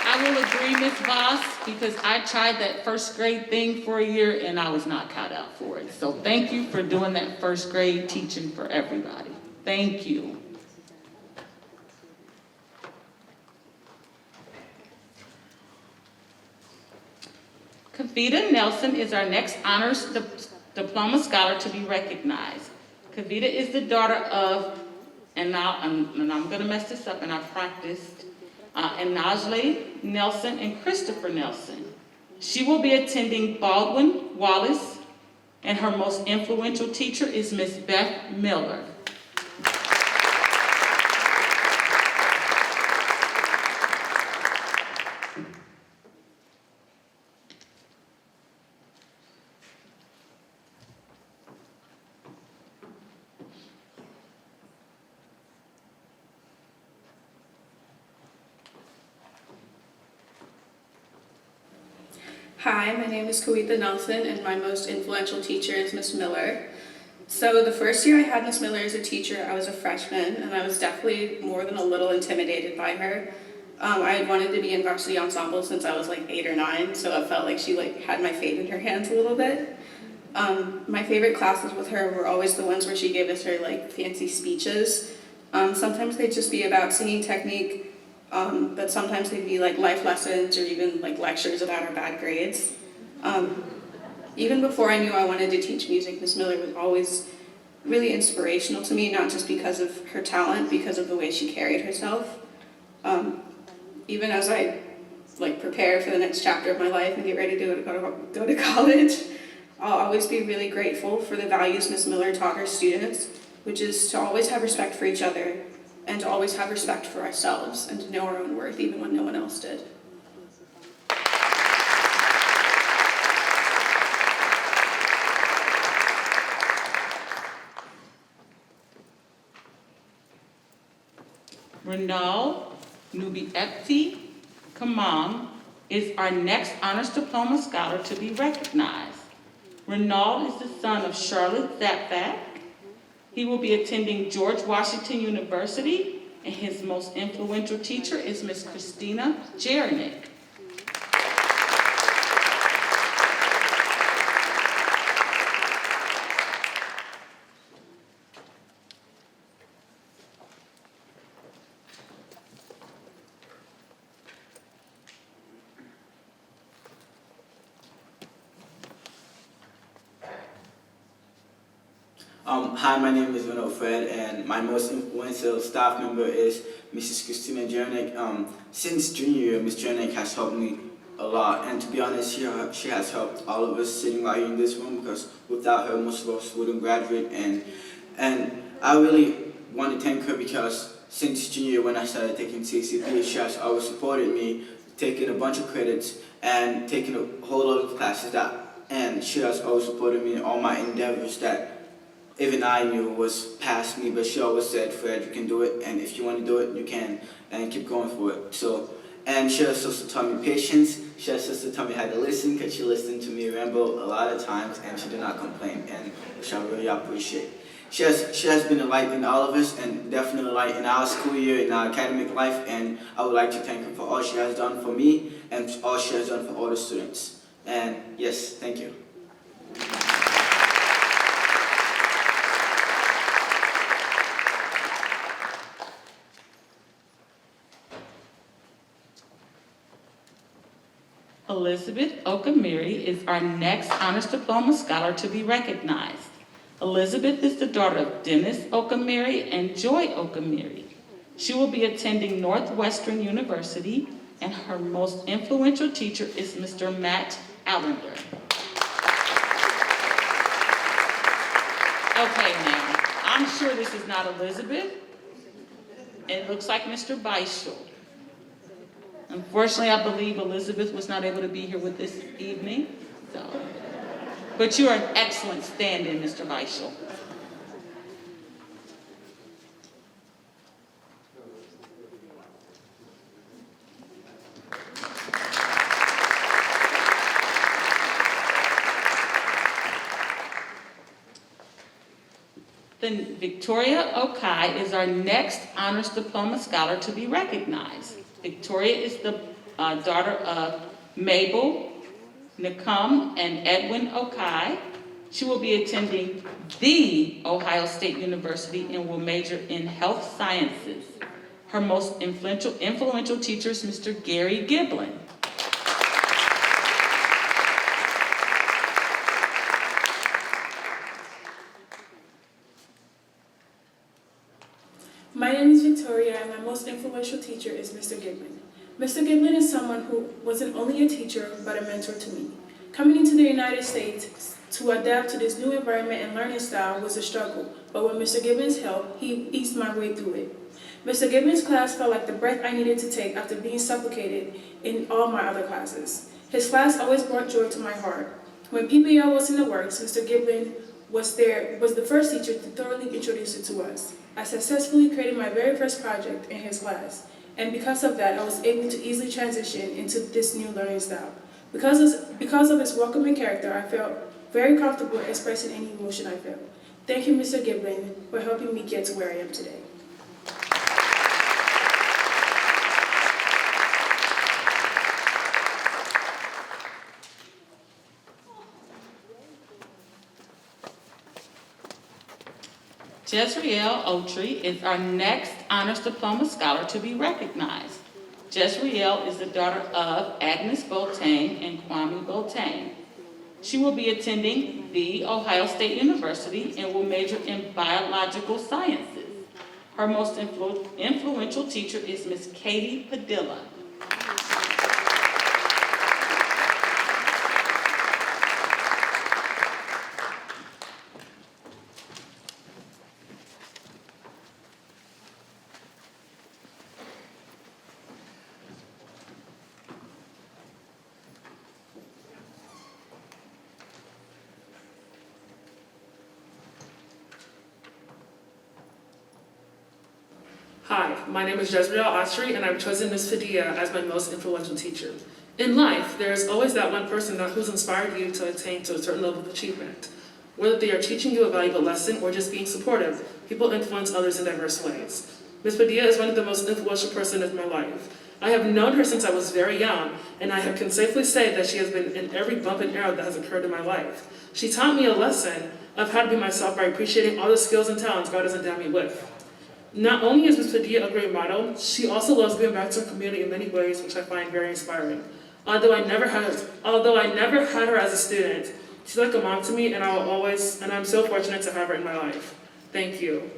I will agree, Ms. Voss, because I tried that first grade thing for a year and I was not cut out for it. So thank you for doing that first grade teaching for everybody. Thank you. Kavita Nelson is our next Honors Diploma Scholar to be recognized. Kavita is the daughter of, and I'm going to mess this up and I've practiced, and Najlee Nelson and Christopher Nelson. She will be attending Baldwin Wallace, and her most influential teacher is Miss Beth Miller. Hi, my name is Kavita Nelson, and my most influential teacher is Miss Miller. So the first year I had Miss Miller as a teacher, I was a freshman, and I was definitely more than a little intimidated by her. I had wanted to be in varsity ensemble since I was like 8 or 9, so I felt like she had my fate in her hands a little bit. My favorite classes with her were always the ones where she gave us her fancy speeches. Sometimes they'd just be about singing technique, but sometimes they'd be life lessons or even lectures about our bad grades. Even before I knew I wanted to teach music, Miss Miller was always really inspirational to me, not just because of her talent, because of the way she carried herself. Even as I prepare for the next chapter of my life and get ready to go to college, I'll always be really grateful for the values Miss Miller taught her students, which is to always have respect for each other and to always have respect for ourselves and to know our own worth even when no one else did. Renal Nubiepti Kamam is our next Honors Diploma Scholar to be recognized. Renal is the son of Charlotte Zappak. He will be attending George Washington University, and his most influential teacher is Miss Christina Jernick. Hi, my name is Winton, and my most influential staff member is Mrs. Christina Jernick. Since junior year, Ms. Jernick has helped me a lot, and to be honest, she has helped all of us sitting right here in this room, because without her, most of us wouldn't graduate. And I really want to thank her, because since junior year, when I started taking CCP, she has always supported me, taking a bunch of credits and taking a whole lot of classes and she has always supported me in all my endeavors that even I knew was past me, but she always said, Fred, you can do it, and if you want to do it, you can, and keep going for it. And she has also taught me patience. She has also taught me how to listen, because she listened to me ramble a lot of times, and she did not complain, and which I really appreciate. She has been a light in all of us, and definitely a light in our school year, in our academic life, and I would like to thank her for all she has done for me, and all she has done for all the students. And yes, thank you. Elizabeth Okamiri is our next Honors Diploma Scholar to be recognized. Elizabeth is the daughter of Dennis Okamiri and Joy Okamiri. She will be attending Northwestern University, and her most influential teacher is Mr. Matt Allender. Okay, now, I'm sure this is not Elizabeth. It looks like Mr. Beischel. Unfortunately, I believe Elizabeth was not able to be here with this evening, but you are an excellent stand-in, Mr. Beischel. Then Victoria Okai is our next Honors Diploma Scholar to be recognized. Victoria is the daughter of Mabel, Nakum, and Edwin Okai. She will be attending The Ohio State University and will major in health sciences. Her most influential teacher is Mr. Gary Giblin. My name is Victoria, and my most influential teacher is Mr. Giblin. Mr. Giblin is someone who wasn't only a teacher, but a mentor to me. Coming into the United States to adapt to this new environment and learning style was a struggle, but with Mr. Giblin's help, he eased my way through it. Mr. Giblin's class felt like the breath I needed to take after being suffocated in all my other classes. His class always brought joy to my heart. When PBL was in the works, Mr. Giblin was the first teacher to thoroughly introduce it to us. I successfully created my very first project in his class, and because of that, I was able to easily transition into this new learning style. Because of his welcoming character, I felt very comfortable expressing any emotion I felt. Thank you, Mr. Giblin, for helping me get to where I am today. Jezreel Otry is our next Honors Diploma Scholar to be recognized. Jezreel is the daughter of Agnes Boltang and Kwame Boltang. She will be attending The Ohio State University and will major in biological sciences. Her most influential teacher is Miss Katie Padilla. Hi, my name is Jezreel Otry, and I've chosen Ms. Padilla as my most influential teacher. In life, there is always that one person who's inspired you to attain to a certain level of achievement. Whether they are teaching you a valuable lesson or just being supportive, people influence others in diverse ways. Ms. Padilla is one of the most influential persons in my life. I have known her since I was very young, and I can safely say that she has been in every bump and arrow that has occurred in my life. She taught me a lesson of how to be myself by appreciating all the skills and talents God has endowed me with. Not only is Ms. Padilla a great model, she also loves giving back to her community in many ways, which I find very inspiring. Although I never had her as a student, she's like a mom to me, and I'm so fortunate to have her in my life. Thank you.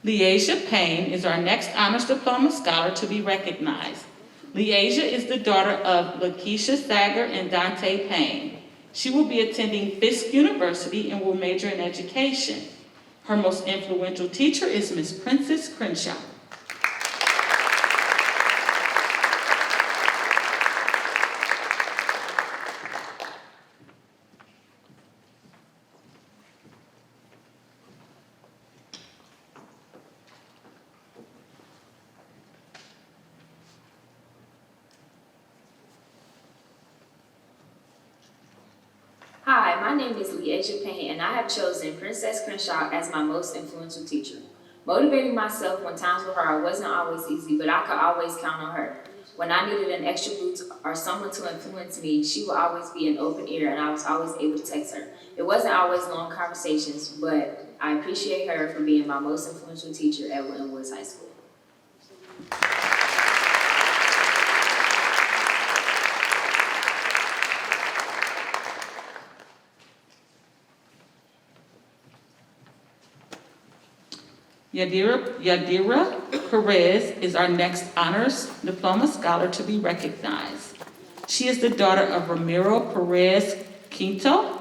Alicia Payne is our next Honors Diploma scholar to be recognized. Alicia is the daughter of Lakeisha Sager and Dante Payne. She will be attending Fisk University and will major in education. Her most influential teacher is Ms. Princess Crenshaw. Hi, my name is Alicia Payne, and I have chosen Princess Crenshaw as my most influential teacher. Motivating myself when times with her wasn't always easy, but I could always count on her. When I needed an extra boost or someone to influence me, she would always be an open ear, and I was always able to text her. It wasn't always long conversations, but I appreciate her for being my most influential teacher at Winton Woods High School. Yadira Perez is our next Honors Diploma scholar to be recognized. She is the daughter of Ramiro Perez Quinto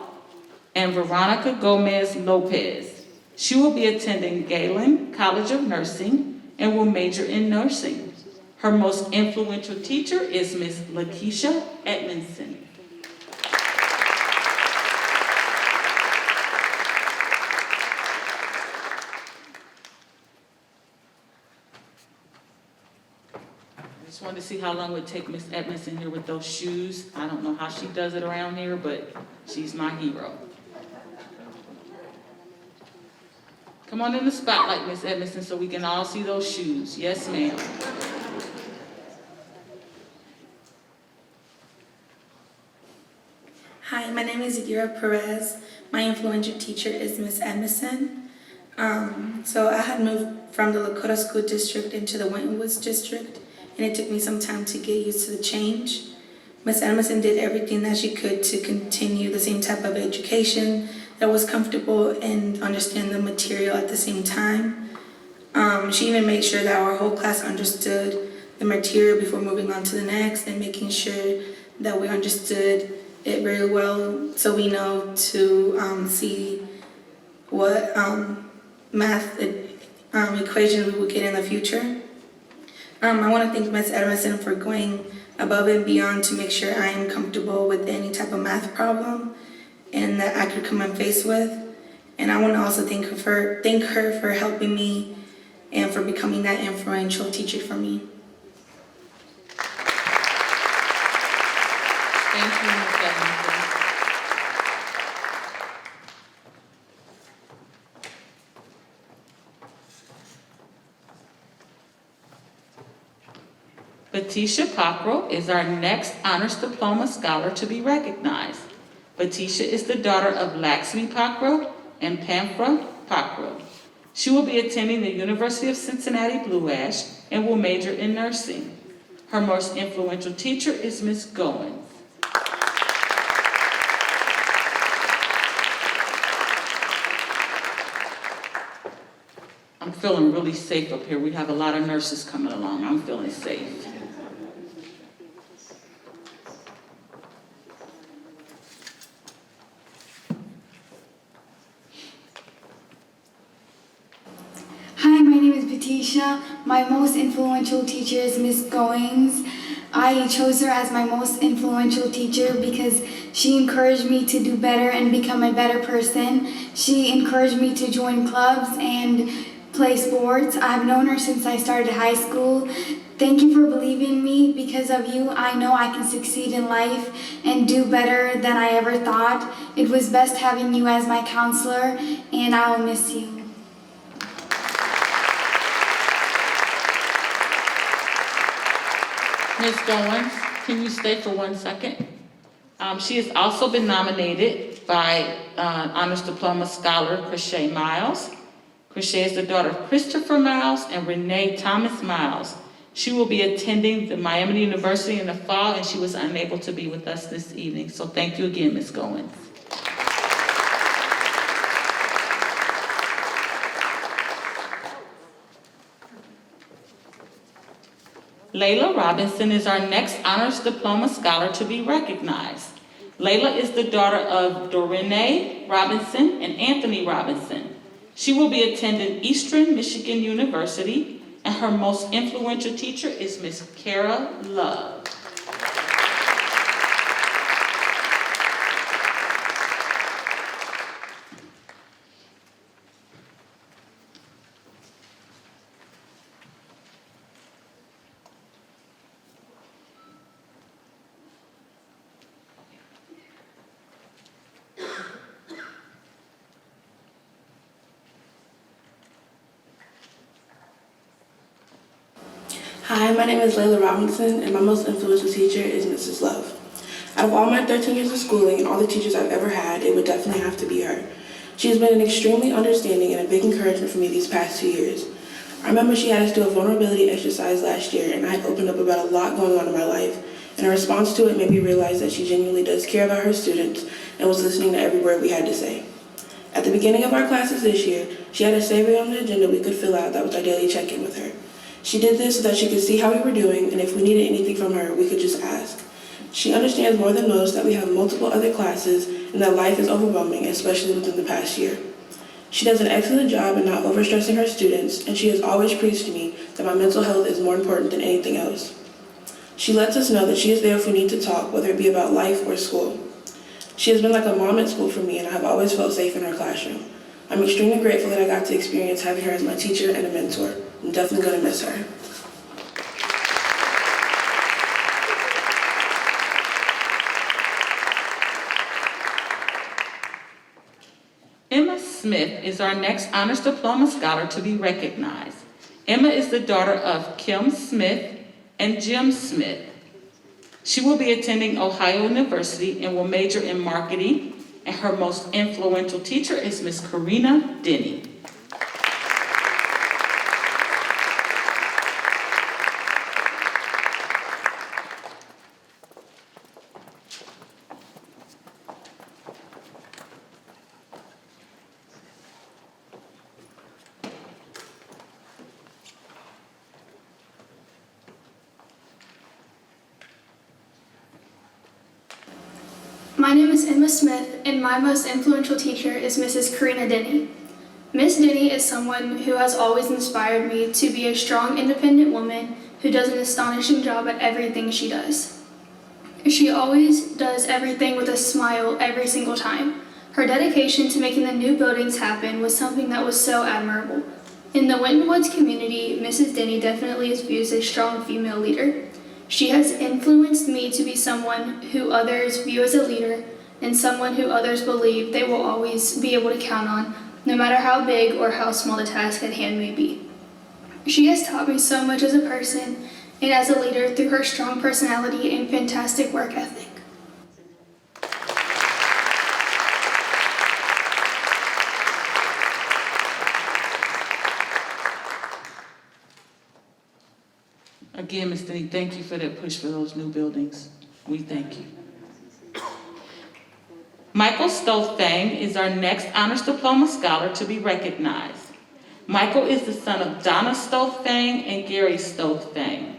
and Veronica Gomez Lopez. She will be attending Galen College of Nursing and will major in nursing. Her most influential teacher is Ms. Lakeisha Edmondson. I just wanted to see how long it would take Miss Edmondson here with those shoes. I don't know how she does it around here, but she's my hero. Come on in the spotlight, Miss Edmondson, so we can all see those shoes. Yes, ma'am. Hi, my name is Giraffe Perez. My influential teacher is Miss Edmondson. So I had moved from the Lakota School District into the Winton Woods District, and it took me some time to get used to the change. Miss Edmondson did everything that she could to continue the same type of education that was comfortable and understand the material at the same time. She even made sure that our whole class understood the material before moving on to the next, and making sure that we understood it very well so we know to see what math equation we will get in the future. I want to thank Ms. Edmondson for going above and beyond to make sure I am comfortable with any type of math problem and that I could come and face with. And I want to also thank her for helping me and for becoming that influential teacher for me. Thank you, Ms. Edmondson. Batisha Cockrell is our next Honors Diploma scholar to be recognized. Batisha is the daughter of Laxmi Cockrell and Pamphra Cockrell. She will be attending the University of Cincinnati Blue Ash and will major in nursing. Her most influential teacher is Ms. Goins. I'm feeling really safe up here. We have a lot of nurses coming along. I'm feeling safe. Hi, my name is Batisha. My most influential teacher is Miss Goings. I chose her as my most influential teacher because she encouraged me to do better and become a better person. She encouraged me to join clubs and play sports. I've known her since I started high school. Thank you for believing in me. Because of you, I know I can succeed in life and do better than I ever thought. It was best having you as my counselor, and I will miss you. Ms. Goins, can you stay for 1 second? She has also been nominated by Honors Diploma Scholar Crochet Miles. Crochet is the daughter of Christopher Miles and Renee Thomas Miles. She will be attending the Miami University in the fall, and she was unable to be with us this evening. So thank you again, Ms. Goins. Leila Robinson is our next Honors Diploma Scholar to be recognized. Leila is the daughter of Dorene Robinson and Anthony Robinson. She will be attending Eastern Michigan University, and her most influential teacher is Miss Kara Love. Hi, my name is Layla Robinson, and my most influential teacher is Mrs. Love. Out of all my 13 years of schooling and all the teachers I've ever had, it would definitely have to be her. She has been an extremely understanding and a big encouragement for me these past 2 years. I remember she had us do a vulnerability exercise last year, and I had opened up about a lot going on in my life, and her response to it made me realize that she genuinely does care about her students and was listening to every word we had to say. At the beginning of our classes this year, she had a survey on the agenda we could fill out that was our daily check-in with her. She did this so that she could see how we were doing, and if we needed anything from her, we could just ask. She understands more than most that we have multiple other classes and that life is overwhelming, especially within the past year. She does an excellent job in not overstressing her students, and she has always preached to me that my mental health is more important than anything else. She lets us know that she is there if we need to talk, whether it be about life or school. She has been like a mom at school for me, and I have always felt safe in her classroom. I'm extremely grateful that I got to experience having her as my teacher and a mentor. I'm definitely going to miss her. Emma Smith is our next Honors Diploma Scholar to be recognized. Emma is the daughter of Kim Smith and Jim Smith. She will be attending Ohio University and will major in marketing, and her most influential teacher is Miss Karina Denny. My name is Emma Smith, and my most influential teacher is Mrs. Karina Denny. Miss Denny is someone who has always inspired me to be a strong, independent woman who does an astonishing job at everything she does. She always does everything with a smile every single time. Her dedication to making the new buildings happen was something that was so admirable. In the Winton Woods community, Mrs. Denny definitely is viewed as a strong female leader. She has influenced me to be someone who others view as a leader and someone who others believe they will always be able to count on, no matter how big or how small the task at hand may be. She has taught me so much as a person and as a leader through her strong personality and fantastic work ethic. Again, Ms. Denny, thank you for that push for those new buildings. We thank you. Michael Stolthang is our next Honors Diploma Scholar to be recognized. Michael is the son of Donna Stolthang and Gary Stolthang.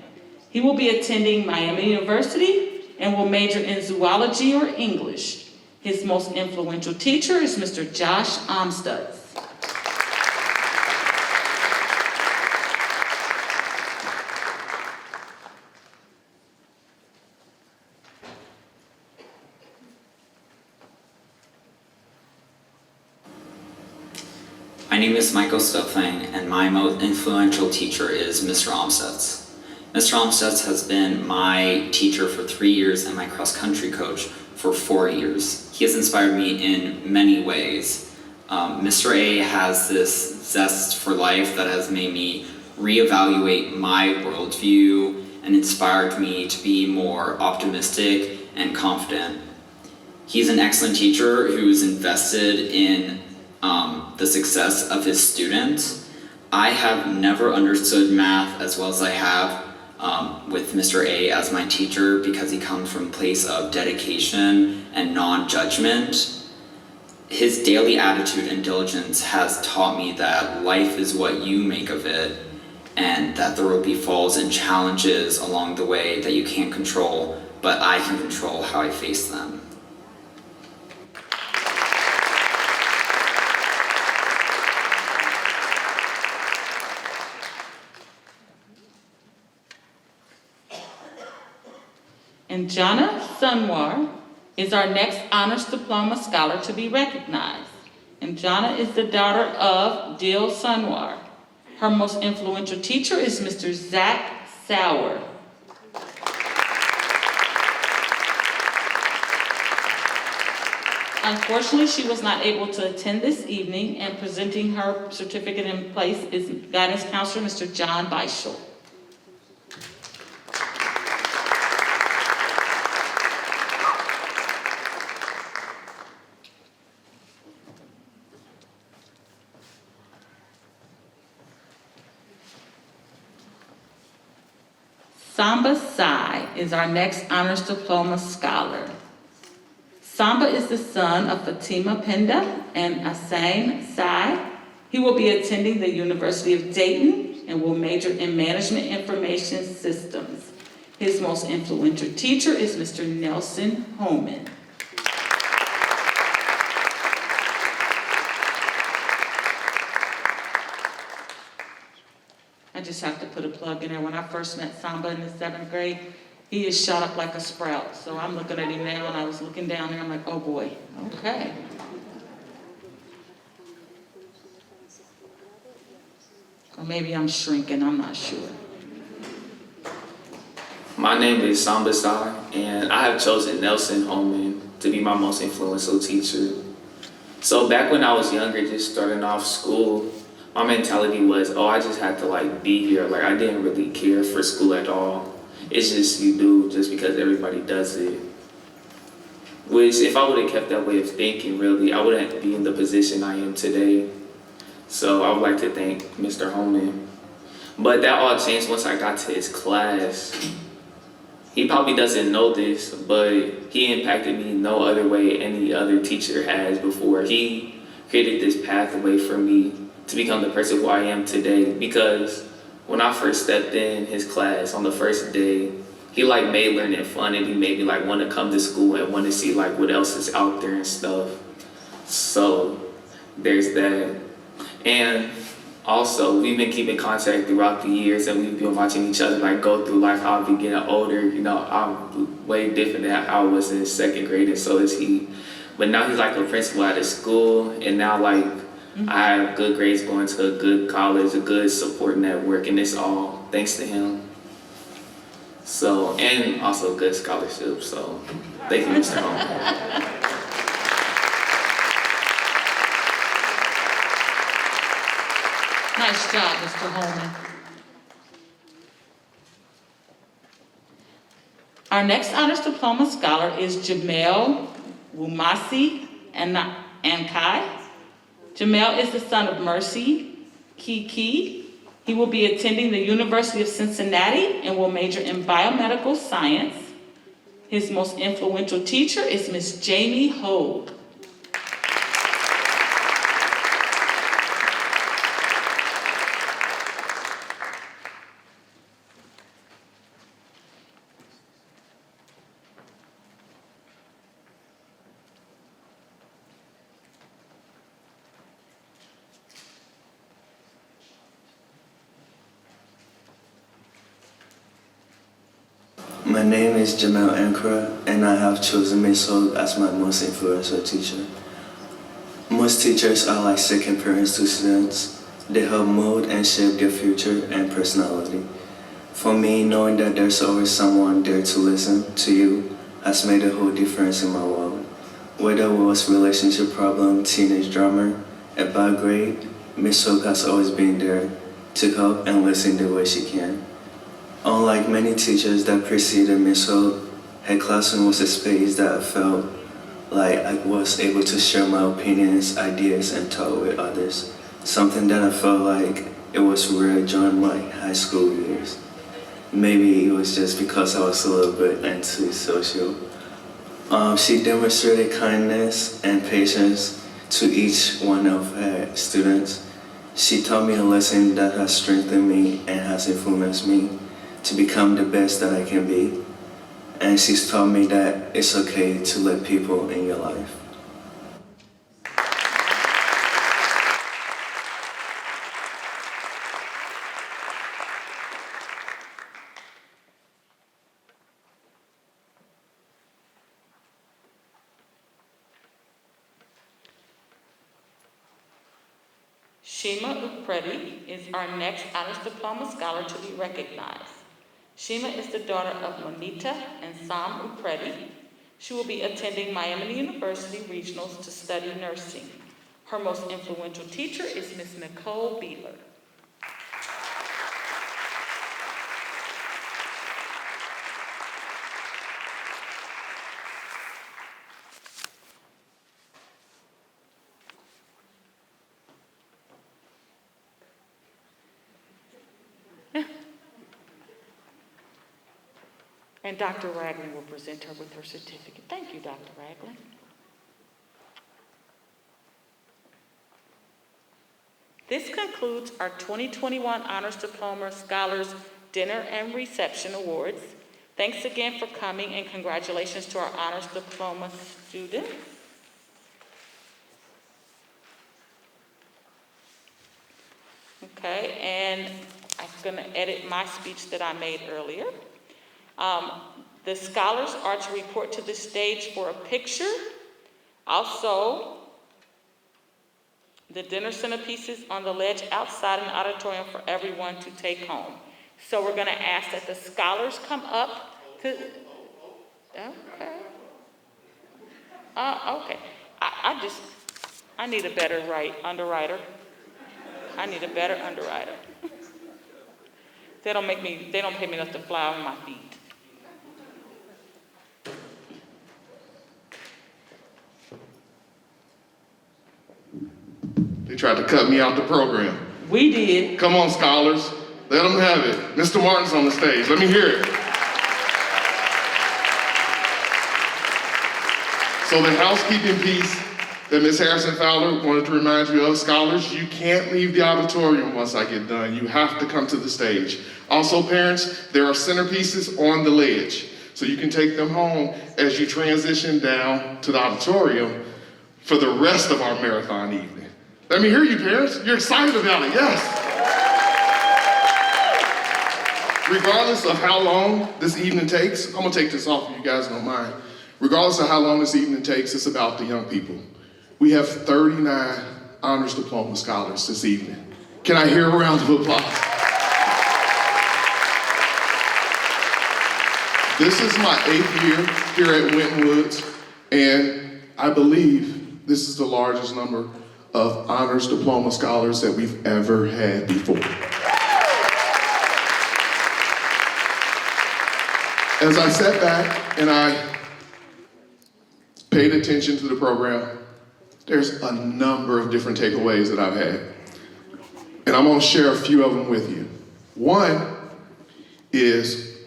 He will be attending Miami University and will major in zoology or English. His most influential teacher is Mr. Josh Amstutz. My name is Michael Stolthang, and my most influential teacher is Mr. Omsetz. Mr. Omsetz has been my teacher for 3 years and my cross-country coach for 4 years. He has inspired me in many ways. Mr. A has this zest for life that has made me reevaluate my worldview and inspired me to be more optimistic and confident. He's an excellent teacher who's invested in the success of his students. I have never understood math as well as I have with Mr. A as my teacher because he comes from a place of dedication and non-judgment. His daily attitude and diligence has taught me that life is what you make of it, and that there will be falls and challenges along the way that you can't control, but I can control how I face them. And Jana Sunwar is our next Honors Diploma Scholar to be recognized. And Jana is the daughter of Dil Sunwar. Her most influential teacher is Mr. Zach Sauer. Unfortunately, she was not able to attend this evening, and presenting her certificate in place is Guidance Counselor Mr. John Beischel. Samba Sai is our next Honors Diploma Scholar. Samba is the son of Fatima Penda and Asain Sai. He will be attending the University of Dayton and will major in Management Information Systems. His most influential teacher is Mr. Nelson Holman. I just have to put a plug in there. When I first met Samba in the 7th grade, he is shot up like a sprout. So I'm looking at him now, and I was looking down there, I'm like, oh boy, okay. Or maybe I'm shrinking, I'm not sure. My name is Samba Sai, and I have chosen Nelson Holman to be my most influential teacher. So back when I was younger, just starting off school, my mentality was, oh, I just had to be here. I didn't really care for school at all. It's just you do just because everybody does it. Which, if I would have kept that way of thinking, really, I wouldn't be in the position I am today. So I would like to thank Mr. Holman. But that all changed once I got to his class. He probably doesn't know this, but he impacted me no other way any other teacher has before. He created this pathway for me to become the person who I am today, because when I first stepped in his class on the first day, he made learning fun, and he made me want to come to school and want to see what else is out there and stuff. So there's that. And also, we've been keeping contact throughout the years, and we've been watching each other go through life. I've been getting older. I'm way different than how I was in 2nd grade, and so is he. But now he's a principal at a school, and now I have good grades, going to a good college, a good support network, and it's all thanks to him. So, and also good scholarship, so thank you, Mr. Holman. Nice job, Mr. Holman. Our next Honors Diploma Scholar is Jamel Umassi and Kai. Jamel is the son of Mercy Kiki. He will be attending the University of Cincinnati and will major in biomedical science. His most influential teacher is Miss Jamie Hogue. My name is Jamel Umassi, and I have chosen Miss Hogue as my most influential teacher. Most teachers are like second parents to students. They help mold and shape their future and personality. For me, knowing that there's always someone there to listen to you has made a whole difference in my world. Whether it was relationship problem, teenage drama, a bad grade, Miss Hope has always been there to help and listen the way she can. Unlike many teachers that preceded Miss Hope, her classroom was a space that I felt like I was able to share my opinions, ideas, and talk with others. Something that I felt like it was rare during my high school years. Maybe it was just because I was a little bit antisocial. She demonstrated kindness and patience to each one of her students. She taught me a lesson that has strengthened me and has influenced me to become the best that I can be. And she's taught me that it's okay to let people in your life. Shima Upreddi is our next Honors Diploma Scholar to be recognized. Shima is the daughter of Monita and Sam Upreddi. She will be attending Miami University Regionals to study nursing. Her most influential teacher is Ms. Nicole Beeler. And Dr. Ragland will present her with her certificate. Thank you, Dr. Ragland. This concludes our 2021 Honors Diploma Scholars Dinner and Reception Awards. Thanks again for coming and congratulations to our Honors Diploma students. Okay, and I'm gonna edit my speech that I made earlier. The scholars are to report to the stage for a picture. Also, the dinner centerpieces on the ledge outside in the auditorium for everyone to take home. So we're going to ask that the scholars come up to, okay. Okay. I need a better underwriter. I need a better underwriter. They don't pay me enough to fly on my feet. They tried to cut me out the program. We did. Come on, scholars. Let them have it. Mr. Martin's on the stage. Let me hear it. So the housekeeping piece that Ms. Harrison Fowler wanted to remind you of, scholars, you can't leave the auditorium once I get done. You have to come to the stage. Also, parents, there are centerpieces on the ledge, so you can take them home as you transition down to the auditorium for the rest of our marathon evening. Let me hear you, parents. You're excited about it, yes. Regardless of how long this evening takes, I'm gonna take this off if you guys don't mind. Regardless of how long this evening takes, it's about the young people. We have 39 Honors Diploma Scholars this evening. Can I hear a round of applause? This is my 8th year here at Winton Woods, and I believe this is the largest number of Honors Diploma Scholars that we've ever had before. As I sat back and I paid attention to the program, there's a number of different takeaways that I've had. And I'm gonna share a few of them with you. One is,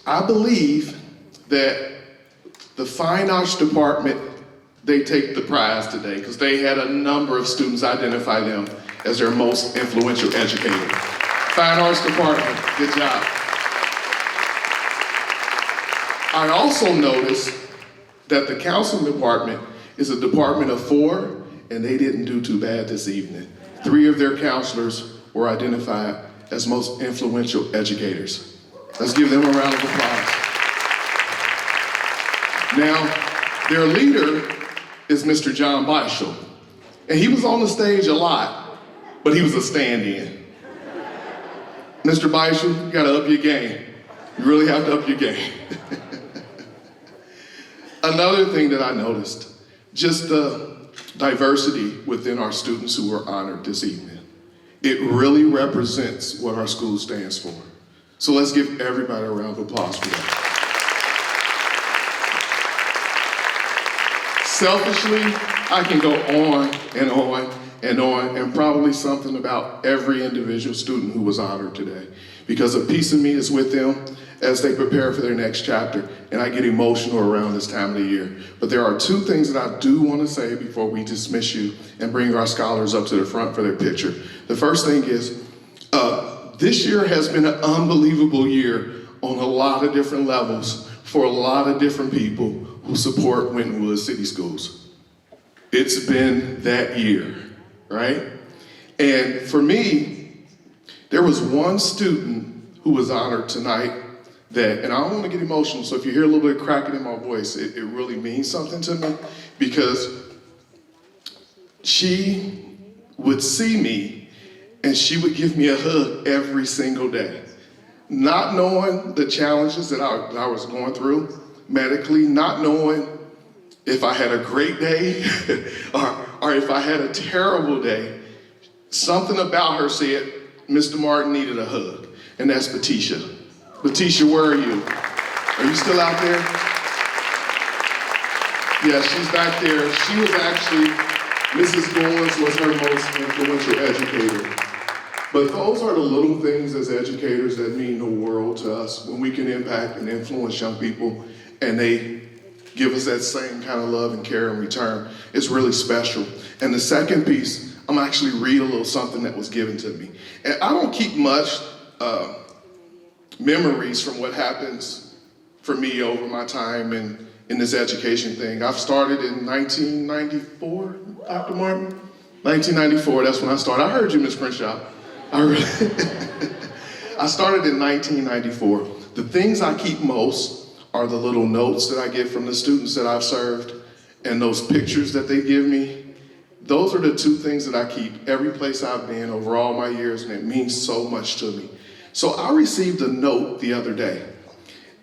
I believe that the Fine Arts Department, they take the prize today because they had a number of students identify them as their most influential educator. Fine Arts Department, good job. I also noticed that the counseling department is a department of 4, and they didn't do too bad this evening. 3 of their counselors were identified as most influential educators. Let's give them a round of applause. Now, their leader is Mr. John Beischel. And he was on the stage a lot, but he was a stand-in. Mr. Beischel, you gotta up your game. You really have to up your game. Another thing that I noticed, just the diversity within our students who were honored this evening. It really represents what our school stands for. So let's give everybody a round of applause for that. Selfishly, I can go on and on and on, and probably something about every individual student who was honored today, because a piece of me is with them as they prepare for their next chapter, and I get emotional around this time of the year. But there are two things that I do want to say before we dismiss you and bring our scholars up to the front for their picture. The first thing is, this year has been an unbelievable year on a lot of different levels for a lot of different people who support Winton Woods City Schools. It's been that year, right? And for me, there was one student who was honored tonight that, and I don't want to get emotional, so if you hear a little bit of cracking in my voice, it really means something to me, because she would see me and she would give me a hug every single day. Not knowing the challenges that I was going through medically, not knowing if I had a great day or if I had a terrible day, something about her said, Mr. Martin needed a hug, and that's Batisha. Batisha, where are you? Are you still out there? Yeah, she's back there. She was actually, Mrs. Goins was her most influential educator. But those are the little things as educators that mean the world to us when we can impact and influence young people and they give us that same kind of love and care in return. It's really special. And the second piece, I'm gonna actually read a little something that was given to me. And I don't keep much memories from what happens for me over my time in this education thing. I've started in 1994, Dr. Martin? 1994, that's when I started. I heard you, Ms. Crenshaw. I started in 1994. The things I keep most are the little notes that I get from the students that I've served and those pictures that they give me. Those are the two things that I keep every place I've been over all my years, and it means so much to me. So I received a note the other day,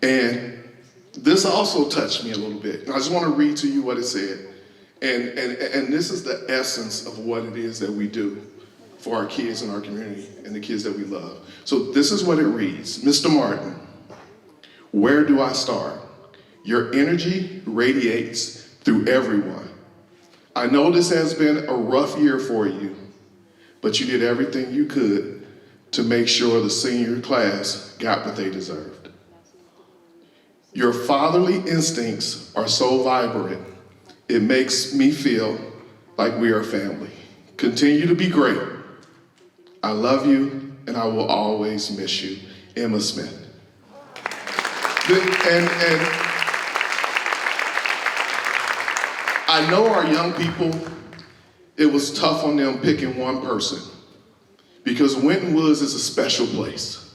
and this also touched me a little bit. And I just want to read to you what it said. And this is the essence of what it is that we do for our kids in our community and the kids that we love. So this is what it reads. Mr. Martin, where do I start? Your energy radiates through everyone. I know this has been a rough year for you, but you did everything you could to make sure the senior class got what they deserved. Your fatherly instincts are so vibrant, it makes me feel like we are family. Continue to be great. I love you, and I will always miss you. Emma Smith. And I know our young people, it was tough on them picking one person, because Winton Woods is a special place.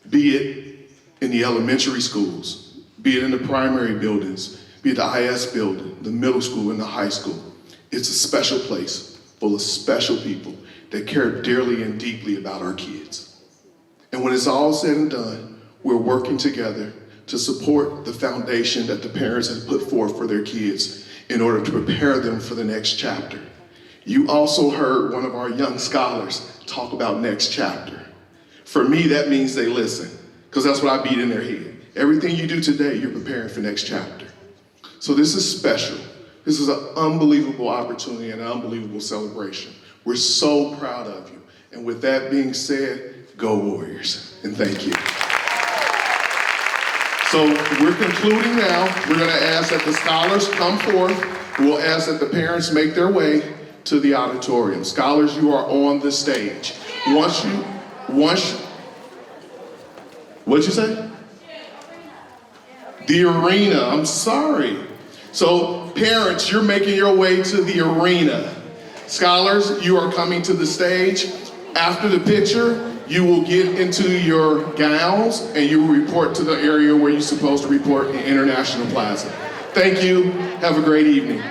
Be it in the elementary schools, be it in the primary buildings, be it the IS building, the middle school, and the high school. It's a special place full of special people that care dearly and deeply about our kids. And when it's all said and done, we're working together to support the foundation that the parents have put forth for their kids in order to prepare them for the next chapter. You also heard one of our young scholars talk about next chapter. For me, that means they listen, because that's what I beat in their head. Everything you do today, you're preparing for next chapter. So this is special. This is an unbelievable opportunity and an unbelievable celebration. We're so proud of you. And with that being said, go Warriors, and thank you. So we're concluding now. We're gonna ask that the scholars come forth. We'll ask that the parents make their way to the auditorium. Scholars, you are on the stage. What'd you say? The arena, I'm sorry. So parents, you're making your way to the arena. Scholars, you are coming to the stage. After the picture, you will get into your gowns and you will report to the area where you're supposed to report in International Plaza. Thank you, have a great evening.